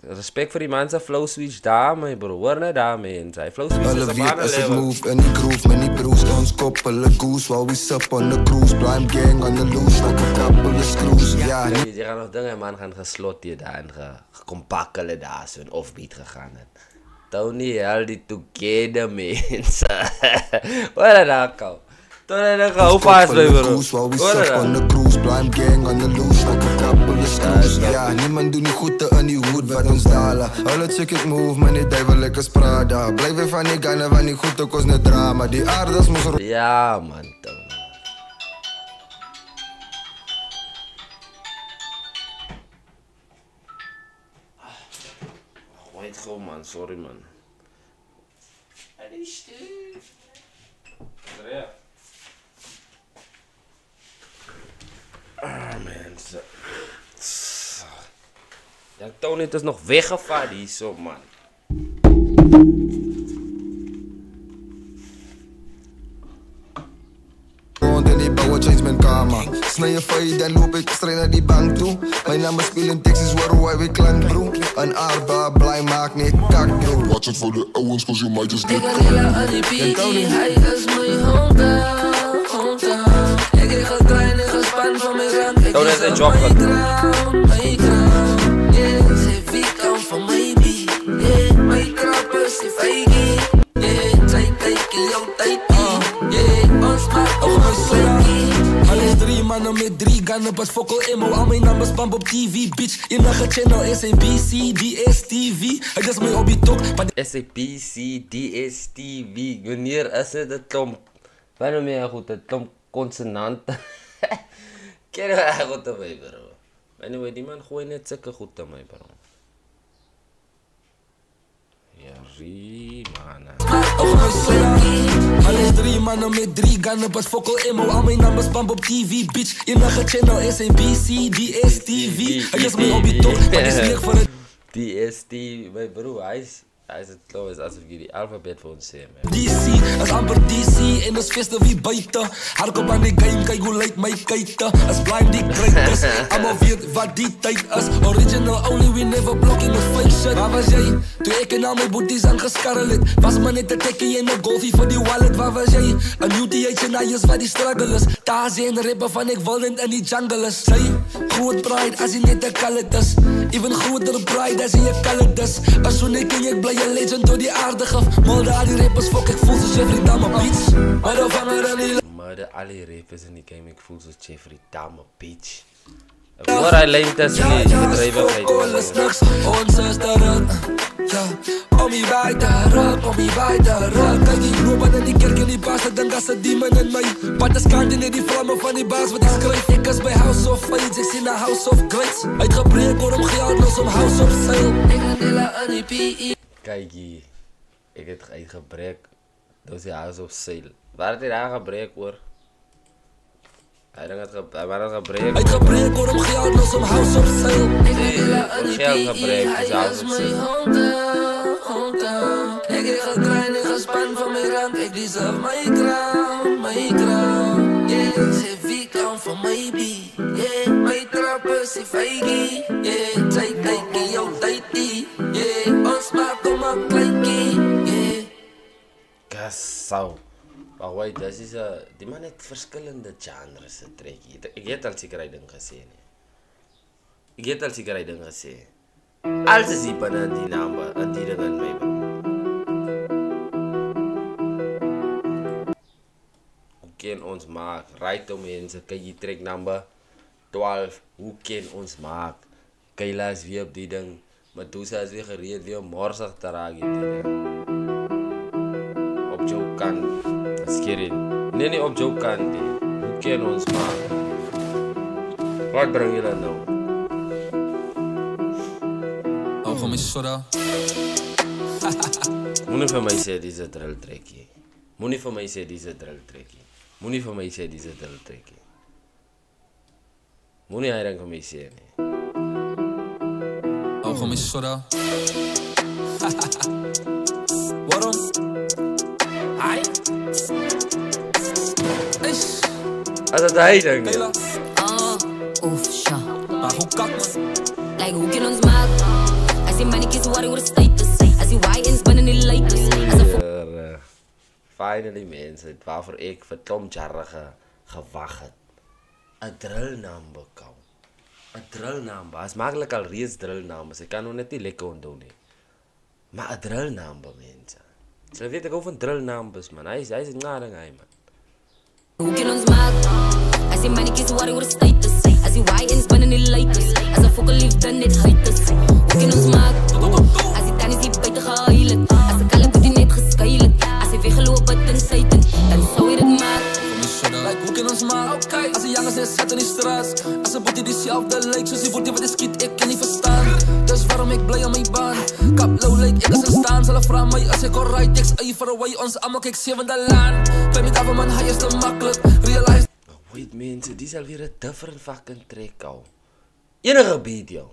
Respect voor die man zijn flow switch daar, mijn bro. Hoor net daar, man. Zijn flow switch is Alle een weet andere as it level. move in die groove met die broes. Ons koppelen goose while we sup on the cruise. Blind gang on the loose like a couple of screws. Ja, Je gaat nog dingen, man, gaan geslot hier daar en gekompakkelen daar zo'n offbeat gegaan. Tony, al die together, mensen. Hoor dat daar, kou. Tony, dan ga hoe vast, mijn bro. While we sup on the cruise. Blind gang on the loose like a couple of screws. Ja, niemand doet niet goed te in die hoed wat ons dalen. Alle chickens move, maar niet even lekker sprada. Blijf weer van die gannen, van niet goed te kost net drama. Die aardas moest ja, man, Tony. Gooi het gewoon, man. Sorry, man. Ah, mensen. Ja, Tony, het is nog weggevaard hier zo, man. en die bouwen change mijn kamer. Snij je feit, dan loop ik straight naar die bank toe. Mijn naam is spelen Texas, waar wij weer klank, bro. Een aardbaar blij maakt niet kak, bro. Watch it for the owens, cause you might just get caught. Hij is mijn hometown. Ik kreeg een kleine gespan van mijn rank. Ik Tony is een job. mijn crown. Yeah, ze weekend van mijn beat. Yeah, mijn trappers, die feigie. Yeah, zij kijken jouw tijd. Yeah, ons maakt op mijn slinky. Alles 3 mannen met 3 gannen, pas fokkel emo. Al mijn nummers bump op TV, bitch. Je nage channel SABC, DSTV. Het is mijn hobby toch. SABC, DSTV. Wanneer is het een klomp? Waarom meer goed? Een klomp consonanten. Ken je wel goed aan mij, bro? Anyway, die man gooi net zulke goed aan mij, bro. Ja, mannen. Alles 3 mannen met 3 gannen, pas fokkel emo. Al mijn nummers bump op TV, bitch. Je nage channel SABC, DSTV. Het is mijn hobby toch, maar is meer voor het DSTV, mijn bro, hij is het close alsof je die alfabet voor ons zei, man. DC, als amper DC en ons feesten wie buiten. Hardkop aan die game, kijk hoe lijkt mijn kijken. Als blind die krijgt is, allemaal weet wat die tijd is. Original only, we never blocking with fake shit. Waar was jij? Toen ik en al mijn booties aan geskarreld. Was maar net een tekkie en een golfie voor die wallet. Waar was jij? Een UTH en is waar die struggle is. Tazi en rippen van ik wil in die jungle is. Zij, groot pride als je net een kallet is. Even groter pride als je je kallet is. Als zo'n ik en ik blij je legend door die aardige. Molde al die rappers, fuck ik voel zoals Jeffrey Dahmer, bitch. Maar dan vangen dan die Molde al die rappers in die game, ik voel zoals Jeffrey Dahmer, bitch. Voor hij leent is niet bedrijvigheid. Ons is de rug. Ja, om je bij te rug, om je bij te rug. Kijk die lopen in die kerk en die baas, dan gaat ze die man in mij. Wat is kant in die vlammen van die baas wat ik schrijf. Ik is bij House of Fights, ik zie naar House of Greats. Uitgebreek word om geld los om House of Sale. Ik ga delen aan die PE. Kijk hier, ik heb uitgebreek, dus die House of Sale. Waar het hier aangebreek hoor? Hij had het gebreek. Uitgebreek word om geld los om House of Sale. Ik ga delen aan die geld gebreek, PE. dus Hij House is of mijn hometown. Ik kreeg een kleine gespan van mijn rank. Ik deserve mijn crown. Yeah, ze weekend van mijn beat. Yeah, mijn trappers, ze feigie. Yeah, zij kijken jouw tijd. Yeah, ons maakt om een kleinkie. Yeah. Kassau. Maar wait, dat is die man heeft verschillende genres trekkie. Ik heb al zeker dingen gezien. Ik heb al zeker dingen gezien. Als ze zien aan die naam, aan die dingen mee. Hoe kan ons maken? Right om mensen, kijk je track nummer 12. Hoe kan ons maken? Kayla is weer op die ding. Medusa is weer gereed, weer morsig te raken. Op jouw kant. Skirin. Nee, op jouw kant. Hoe kan ons maken? Wat breng je dan nou? Oh, kom eens soda. Moenie van mij zeggen deze drill trekkie. Moenie van mij zeggen deze drill trekkie. Moenie van mij zeggen deze drill trekkie. Moenie eigenlijk van mij zeggen. Oh, kom eens soda. Waarom? Hai. Als het hij denkt. Oef, ja. Maar hoe kak man? Like, hoe kan ons maken? Als As die mannetjies worry oor status, as die YN's binne die Lakers. Finally mense, waarvoor ek vir Tom Jarre gewag het. 'n Drillnaam bekou. 'n Drillnaam, is maklik al reeds drillnaam, ek kan nog net nie lekker onthou nie. Maar 'n drillnaam mense. Jy weet ek hou van drillnaam man. Hy is ngaring hy man. Hoe kan ons maak? As die mannetjies worry oor status, as die YN's binne die Lakers, as 'n fokker liefde net haters. Hoe kan ons maak? As die tannies die buite gehuil het, as 'n kalle boetie net geskuil het, as hy weggeloop het in Satan, dan sou hy dit maak. Like, hoe kan ons maak? As die jongens net sit in die straat, as 'n boetie dieselfde lyk soos die boetie wat die skiet, ek kan nie verstaan. Dis waarom ek bly aan my baan. Kap low like ek is in staan, hulle vra my as ek alright, ek's for away, ons almal kyk sewende land. By my government, hy is te maklik. Realize. Wait mense, dis alweer 'n different fucking track al. Enige beat jou.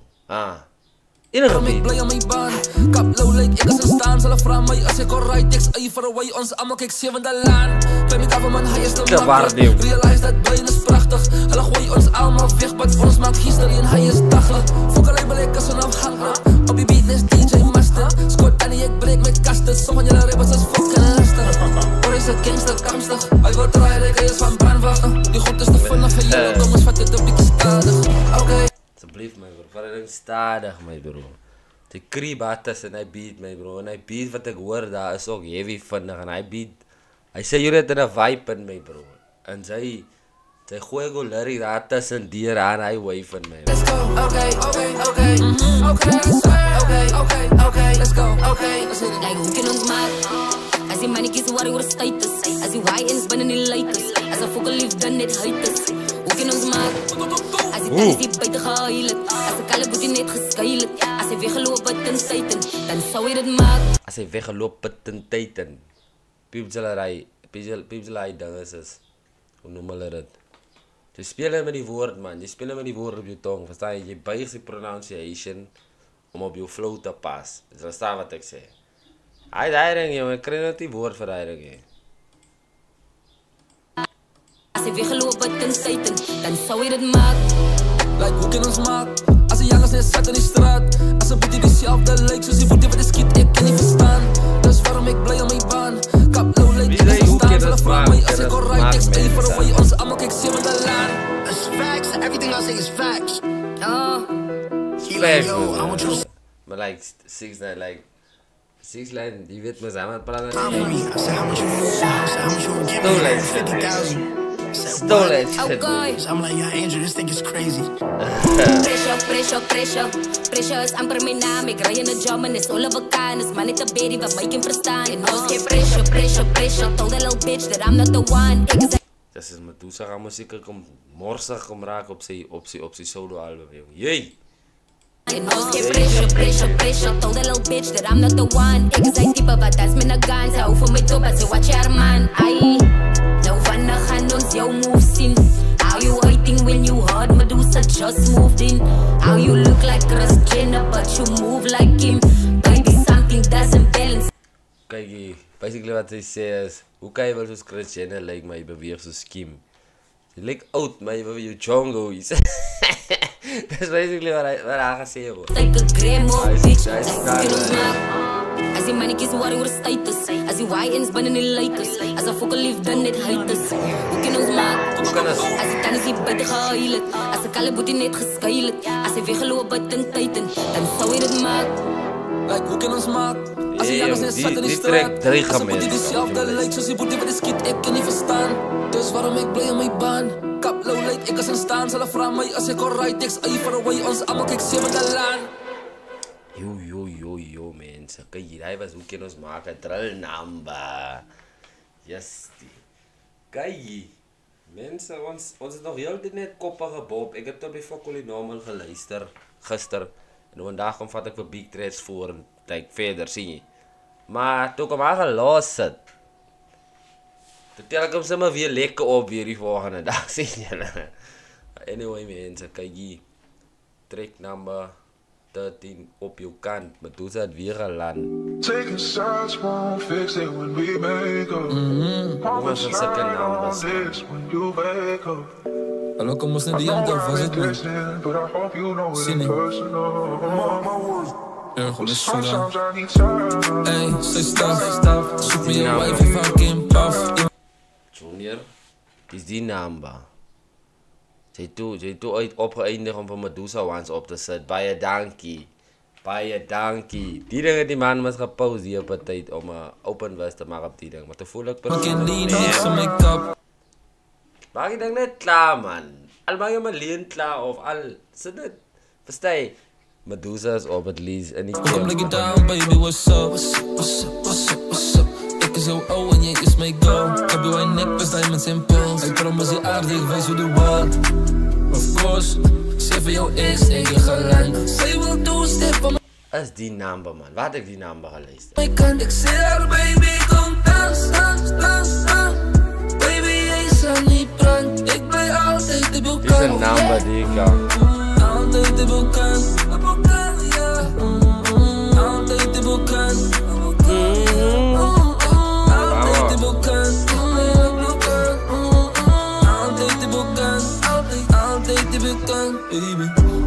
Enige beat. Ek bly aan my baan. Kap low like ek is in staan, hulle vra my as ek alright, ek's for away, ons almal kyk sewende land. By my government, hy is te maklik. Realize dat brain is pragtig. Hulle gooi ons almal weg, wat vir ons maak history en hy is daglig. Fokker label ek is onafhanklik. Op die beat is DJ Master. Scott Danny, ek breek met kasten. Som van julle rappers is fucking lastig. Oor is 'n gangster kamstig. Hy wil draai, hy is van brandwag. Die god is te vinnig vir julle, kom ons vat dit 'n bietjie stadig. Okay. Asseblief my bro, vat dit stadig my bro. Die kribatas en hy beat my bro, en hy beat wat ek hoor daar is ook heavy vinnig en hy beat. Hy sê jy het 'n vibe in my bro. En sy gooi go lyric daar tussen deur aan hy wave in my. Let's go. Okay. Okay. Okay, let's go. Okay. Like hoe kan ons maak? As die mannetjies worry oor status, as die YN's binne die Lakers, as 'n fokker liefde net haters. Hoe kan ons maak? As die tannies die buite gehuil het, as 'n kalle boetie net geskuil het, as hy weggeloop het in Satan, dan sou hy dit maak. As hy weggeloop het in Satan. Piepselery dinges is. Hoe noem hulle dit? Jy speel met die woord man, jy speel met die woord op jou tong, verstaan jy? Jy buig die pronunciation om op jou flow te pas. Dis verstaan wat ek sê. Hy ding jongen, ek kry net die woord vir hy ding. As hy weggeloop het in Satan, dan sou hy dit maak. Like hoe kan ons maak? As die jongens net sit in die straat, as 'n boetie dieselfde lyk soos die boetie wat die skiet, ek kan nie verstaan. Dis waarom ek bly aan my baan. Kap low like ek is in staan, hulle vra my as ek alright, ek's for away, ons almal kyk sewende land. It's facts, everything I say is facts. Facts, but like 6ix9ine, like 6ix9ine, jy weet mos aan praat I said how much you want, how much you want to give me, 50,000. Stole it. I'm like, yeah, Andrew, this thing is crazy. Pressure is amper my naam. Ek ry in 'n jam en is all of a kind. Is man net 'n baby wat my kan verstaan. En ons gee pressure. Told that little bitch that I'm not the one. Dis is Medusa gaan musiek kom morsig kom raak op sy solo album. Jee. En ons gee pressure. Told that little bitch that I'm not the one. Ek is hy tipe wat dans met 'n gun. Sy hou van my top, but sy watch haar man. Ai. Nou vandag gaan ons jou move sien. How you waiting when you heard Medusa just moved in? How you look like Kris Jenner but you move like him? Baby, something doesn't balance. Kykie, basically wat hy sê is, hoe kan jy wel soos Kris Jenner lyk maar jy beweeg soos Kim? Jy lyk oud maar jy beweeg jou Django is. That's basically what I gesê word. Like a grandma bitch, as die mannetjies worry oor status, as die YN's binne die Lakers, as 'n fokker liefde net haters. Hoe kan ons maak? As die tannies die buite gehuil het, as 'n kalle boetie net geskuil het, as hy weggeloop het in Satan, dan sou hy dit maak. Like hoe kan ons maak? As die jongens net sit in die straat, as 'n boetie dieselfde lyk soos die boetie wat die skiet, ek kan nie verstaan. Dis waarom ek bly aan my baan. Kap low like ek is in staan, hulle vra my as ek alright, ek's for away, ons almal kyk sewende land. Yo mense, kyk hier, hy was hoe kan ons maak 'n drill number. Yes. Kyk. Mense, ons het nog heeltyd net koppige bob. Ek het op die Fokkolie normal geluister gister. En vandag kom vat ek vir Big Threats voor en kyk verder, sien jy. Maar toe kom hy gelos sit. Toe tel ek hom sommer weer lekker op weer die volgende dag, sien jy. Anyway mense, kyk hier. Track number 13 op jou kant, Medusa het weer geland. Taking shots won't fix it when we make up. Promise slide on this when you wake up. Hallo, kom ons net die jam was het nie. But I hope you know it personal. Sometimes I need time. Hey, say stuff. Zoek me een wife if I can puff. Junior, is die number. Jy toe uit opgeëindig om vir Medusa Once op te sit. Baie dankie. Die ding het die man was gepauze hier op een tijd om open was te maken op die ding. Maar toen voel ik maak je ding net klaar, man. Al maak je maar leen klaar of al zit het. Versta je? Medusa is op het lease en ik Kom like it down, baby, what's up? Ik is zo oud en jij is mijn girl. Heb je een nek, best diamonds en pearls. Ik promis je aardig, wijs hoe de world. Of course, zeg voor jou ex en je gelijk. Zij wil two-step van mij. Is die number, man. Waar had ik die number geluisterd? Ik kan ik zeggen, baby, kom dans. Baby, jij zal niet brand. Ik ben altijd de boekant. Dit is een number die ik kan. Altijd de boekant. Altijd de boekant.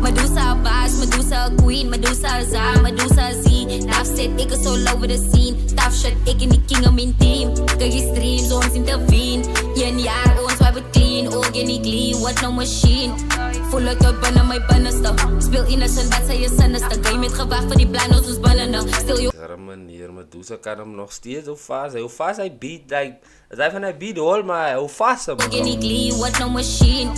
Medusa boss, Medusa queen, Medusa za, Medusa Z. Naf zit ik is all over the scene. Tough shit, ik en die king om in team. Kijk je streams, ons intervene. Je een jaar, ons wipe het clean. Organic glee, what no machine. Voel het uit binnen mijn binnenste. Speel innocent, wat zei je sinister. Game met gewacht voor die blind, ons binnen. Stil je manier, Medusa kan hem nog steeds hoe fast hij beat, like, het is van hij beat hol, maar hoe fast hem. Organic glee, what no machine.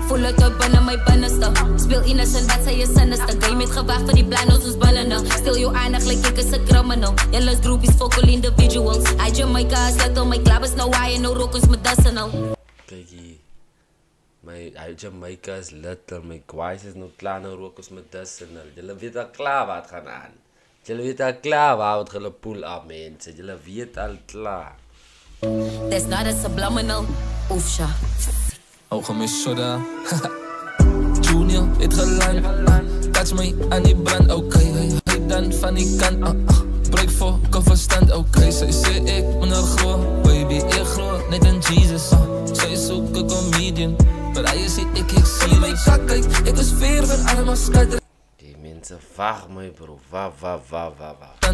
Voel het uit binnen mijn binnenste. Speel innocent, wat zei je sinister. Game met gewacht voor die blind, ons binnen. Stil je aandacht, like ik is een criminal. Jelle's group is focal individuals. I Jamaica, settle my club is no wire, no rockers medicinal. Kijk hier. My Jamaica is little, my Kwais is no klaar, no rockers medicinal. Jullie weet al klaar wat gaan aan. Jullie weet al klaar waar het gaan pull up, mensen. Jullie weet al klaar. That's not a subliminal. Oefsha. Ogen met soda. Junior, het geland. Touch me aan die brand, oké. Hij dan van die kant. Break voor, kan verstand, oké. Zij zei ik, meneer Groot. Baby, ik groot, net een Jesus. Zij zoekt een comedian. Maar hij is ik zie mijn zak, kijk. Ik is veer van arme schatter. Die mensen vaag mij, bro. Va.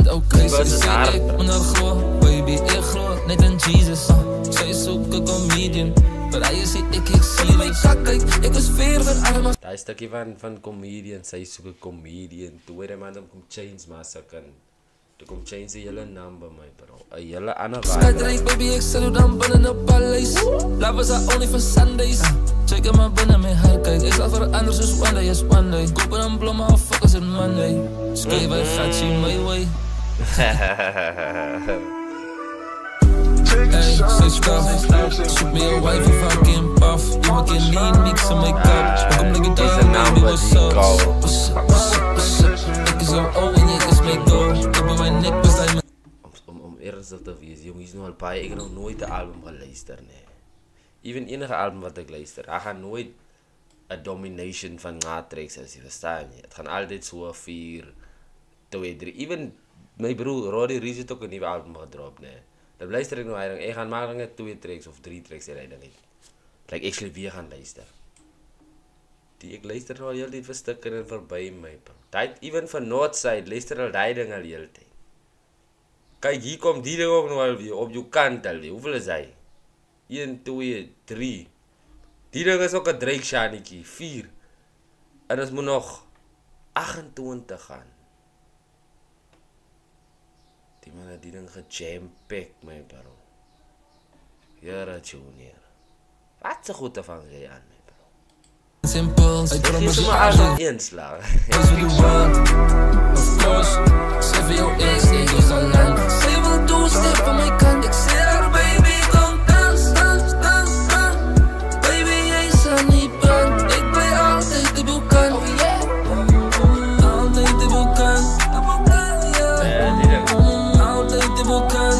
Oké, zij zei ik, meneer Groot. Baby, ik groot, net een Jesus. Zij zoekt een comedian. Maar hij is ik zie mijn zak, kijk. Ik is veer van arme. Dat stukje van comedian, zij zoekt een comedian. Toen weer man dan komt Chains Massacre. Toen komt Chains een hele number, my bro. Een hele andere waarde. Baby, ik zet dan binnen een paleis. Love is only for Sundays. Check hem maar binnen mijn haar, kijk. Ik zal veranderen zoals one day is one day. Kopen een bloem, maar fuck is it Monday. Skate bij Gachi, my way. Hey, say stuff. Zoek me een wife if I can puff. Iemand kan lean, mix en make-up. Kom like it down, baby, what's up? Ik is zo oud en je is mijn goal. Ik ben mijn nek bestaan. Om ernstig te wezen, jongens, nog een paar. Ik heb nog nooit de album geluisterd, nee. Even enige album wat ik luister, ik ga nooit een domination van Matrix, als je verstaan. Het gaan altijd zo 4, 2, 3. Even mijn broer Roddy Reese heeft ook een nieuwe album gedropt, nee. Dan luister ik nog eigenlijk. Ik ga maken 2 tracks of 3 tracks rijden niet. Like ik zal weer gaan luisteren. Die ik luister al heel tijd verstukken en voorbij mij. Tijd even van Northside luister al die dingen al heel tijd. Kijk, hier komt die ding ook nog wel weer op je kant alweer. Hoeveel is hij? 1, 2, 3. Die ding is ook een Drake Shanikie. 4. En het moet nog 28 gaan. Die man heeft die ding gejam-packed, my bro. Jere Junior. Wat zo goed ervan zei aan, my bro. Simples, ik probeer ze maar aan inslag. Of course, zeg voor jou ex, ik ga lang. Zij wil two-step van mijn kant. Ik zeg haar, baby, kom dans. Baby, jij zal niet brand. Ik ben altijd de boekant. Oh yeah. Altijd de boekant. Altijd de boekant.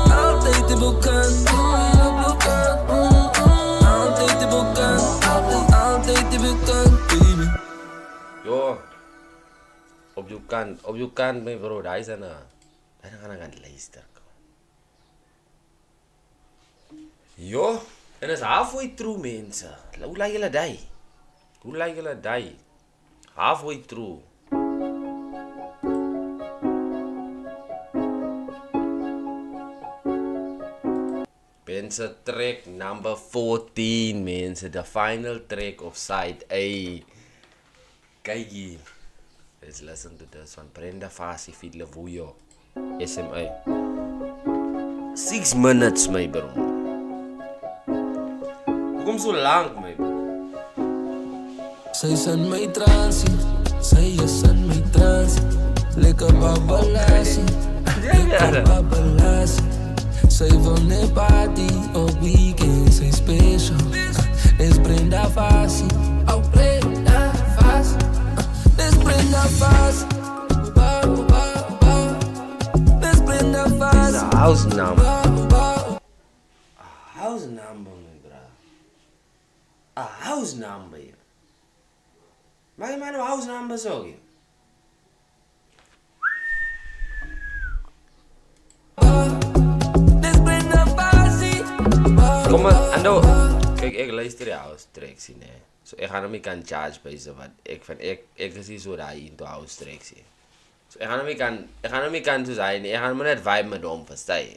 Altijd de boekant. Altijd de boekant. Altijd de boekant, baby. Yo, op je kant, mijn bro, daar is een gaan aan het luisteren. Yo, en dat is halfway through, mensen. Hoe lijkt jullie die? Halfway through. Mensen, track number 14, mensen. The final track of side A. Kijk hier. Let's listen to this one. Brenda Fassie, feat Lavuyo. SMA. 6 minutes, my bro. Hoekom so lang, my bro? Sy is in my transie, sy is in my transie. Lekker babbelasie, lekker babbelasie. Sy wil net party op weekend, sy special. Dis Brenda Fassie, oh Brenda Fassie. Dis Brenda Fassie, dis Brenda Fassie. It's a house number. A house number, my brother. A house number. Maak je maar een house number zo? Kom maar, en nou, kijk, ik luister je house tracks in, hè. So, ik ga hem niet kan charge bij ze, want ik is niet zo daar in de house tracks, hè. So, ik ga hem niet kan zo zijn, ik ga hem net vibe met hem, verstaan je?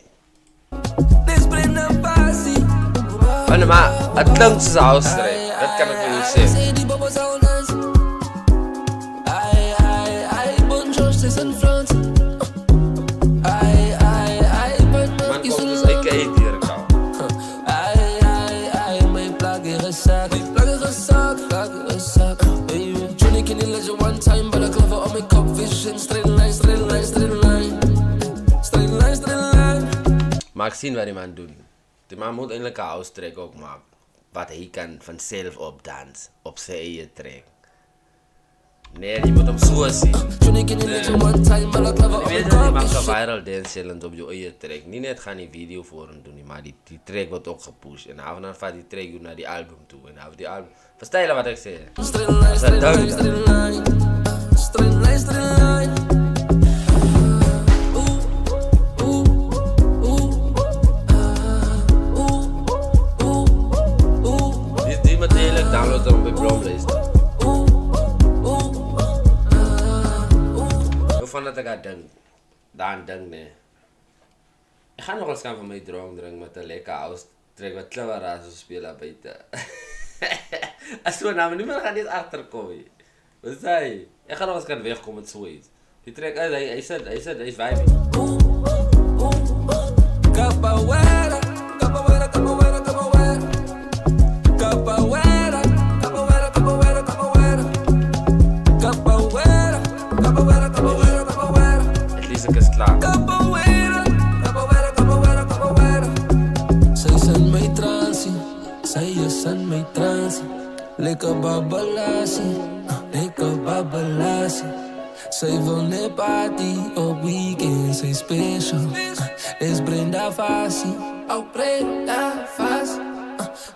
Maar het klinkt zoals een house track, dat kan ik voor je zeggen. Man, kom dus, ik eet hier, kou. Johnny can legend one time, but I clever on my cup vision. Straight line, straight line, straight line. Straight line, straight line. Maar ik zie wat die man doet. Die man moet eindelijk een house track ook maken. Wat hij kan vanzelf opdansen. Op zijn eigen track. Nee, je moet hem zo zien. Nee. Je weet dat je mag een viral dance challenge op je eigen track. Niet net gaan die video voor hem doen, maar die track wordt ook gepusht. En af en toe gaat die track naar die album toe. En af die album... Verstaan je wat ik zeg? Dat is dat duidelijk. Straight line, straight line. Die moet eigenlijk downloaden op mijn blomlijst. Van dat ik aan denk, nee. Ik ga nog eens gaan van mijn dronk drinken met een lekker house track wat clever zo spelen buiten. Als we nou niet meer gaan dit achterkomen. Wat zei je? Ik ga nog eens gaan wegkomen met zoiets. Die track, hij is vibing. Capoeira, capoeira, capoeira, capoeira. Capoeira, capoeira, capoeira, capoeira. Capoeira, capoeira, capoeira, capoeira. Het liedje is klaar. Capoeira, capoeira, capoeira, capoeira. Zij is in mijn transie, zij is in mijn transie. Lekker babbelasie, lekker babbelasie. Zij wil net party op weekend, zij special. Is Brenda Fassie, oh Brenda Fassie.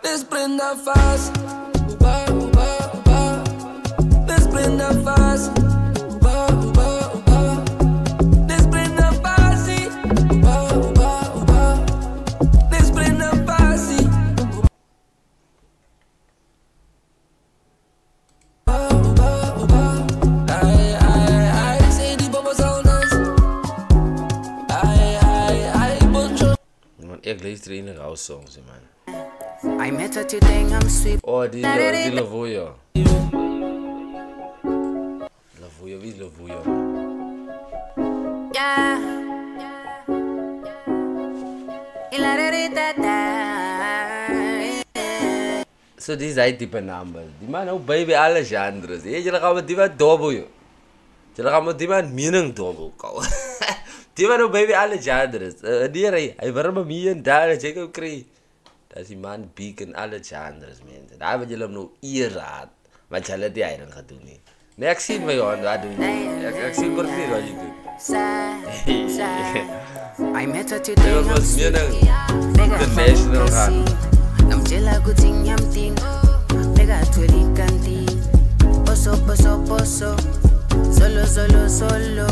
Is Brenda Fassie, is Brenda Fassie. Ik luister in de house songs, man. I met her today, I'm sweet. Oh, die Lavuyo. Lavuyo, wie is Lavuyo? Yeah. So, die zijn type number. Die man ook baby alle genres. Jullie gaan met die man dobbel, joh. Jullie gaan met die man mening dobbel, kou. Die man ook baby alle genres. Hij warm hier en daar, dat je ook krijgt. Dat is die man beacon alle genres, mensen. Daar wil je hem nou eer raad. Want jullie die eieren gaat doen, niet. Nee, ik zie me, joh, dat doen niet. Ik zie maar niet wat je doet. I met her today, I'm sweet. The national gaan. I'm chilla good thing, yam thing. Nega twirly candy. Poso, poso, poso. Solo, solo, solo.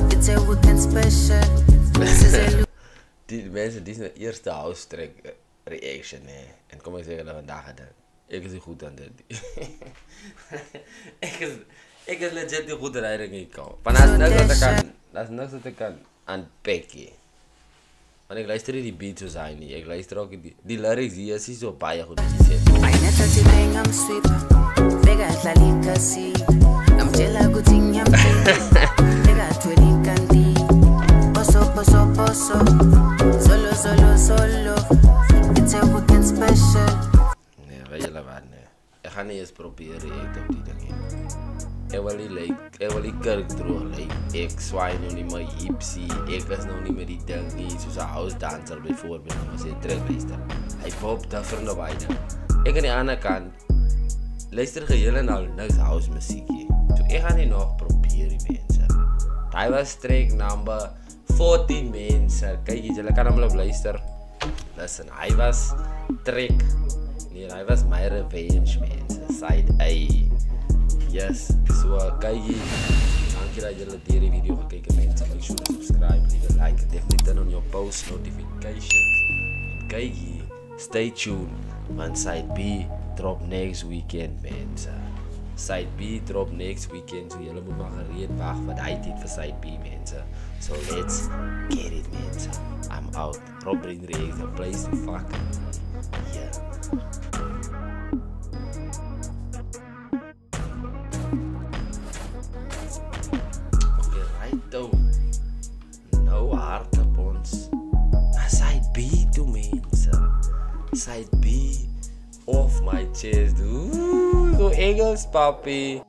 It's a weekend special. Die mensen, die is de eerste house track reaction, hè. En kom ik zeggen dat vandaag gedaan. Ik is niet goed aan dit. Ik is legit niet goed rijden in kou. Maar dat is niks wat ik kan. Dat is niks wat ik kan aanpakken. Want ek luister nie die beat soos hy nie. Ek luister ook die lyrics hier is nie so baie goed gesê. I net as jy ding I'm sweet. Vega het la lika si. I'm jela guting yam. Vega tweli kandi. Poso poso poso. Solo solo solo. It's a weekend special. Nee, weet julle wat nee. Ek gaan nie eens probeer react op die ding nie. Ek wil die kerk droog like. Ek swaai nou nie my hipsie. Ek is nou nie met die ding nie. Soos 'n house dancer bijvoorbeeld. Maar sy terug luister. Hy pop different op hy ding. Ek aan die ander kant luister geheel en al niks house musiekie. So ek gaan nie nog probeer die mense. Hy was track number 14 mense. Kyk julle kan hom luister. Listen, hy was track. Nee, hy was my revenge mense. Side A. Yes, so kykie. Dankie dat julle die video gekyk het mense. Make sure to subscribe, leave a like, definitely turn on your post notifications. En kykie, stay tuned. Want Side B drop next weekend mense. Side B drop next weekend. So julle moet maar gereed wag wat hy dit vir Side B mense. So let's get it mense. I'm out. Robin React, the place to fuck. Yeah. Nou hard op ons. Side B toe mense. Side B off my chest. Ooh, go Engels papi.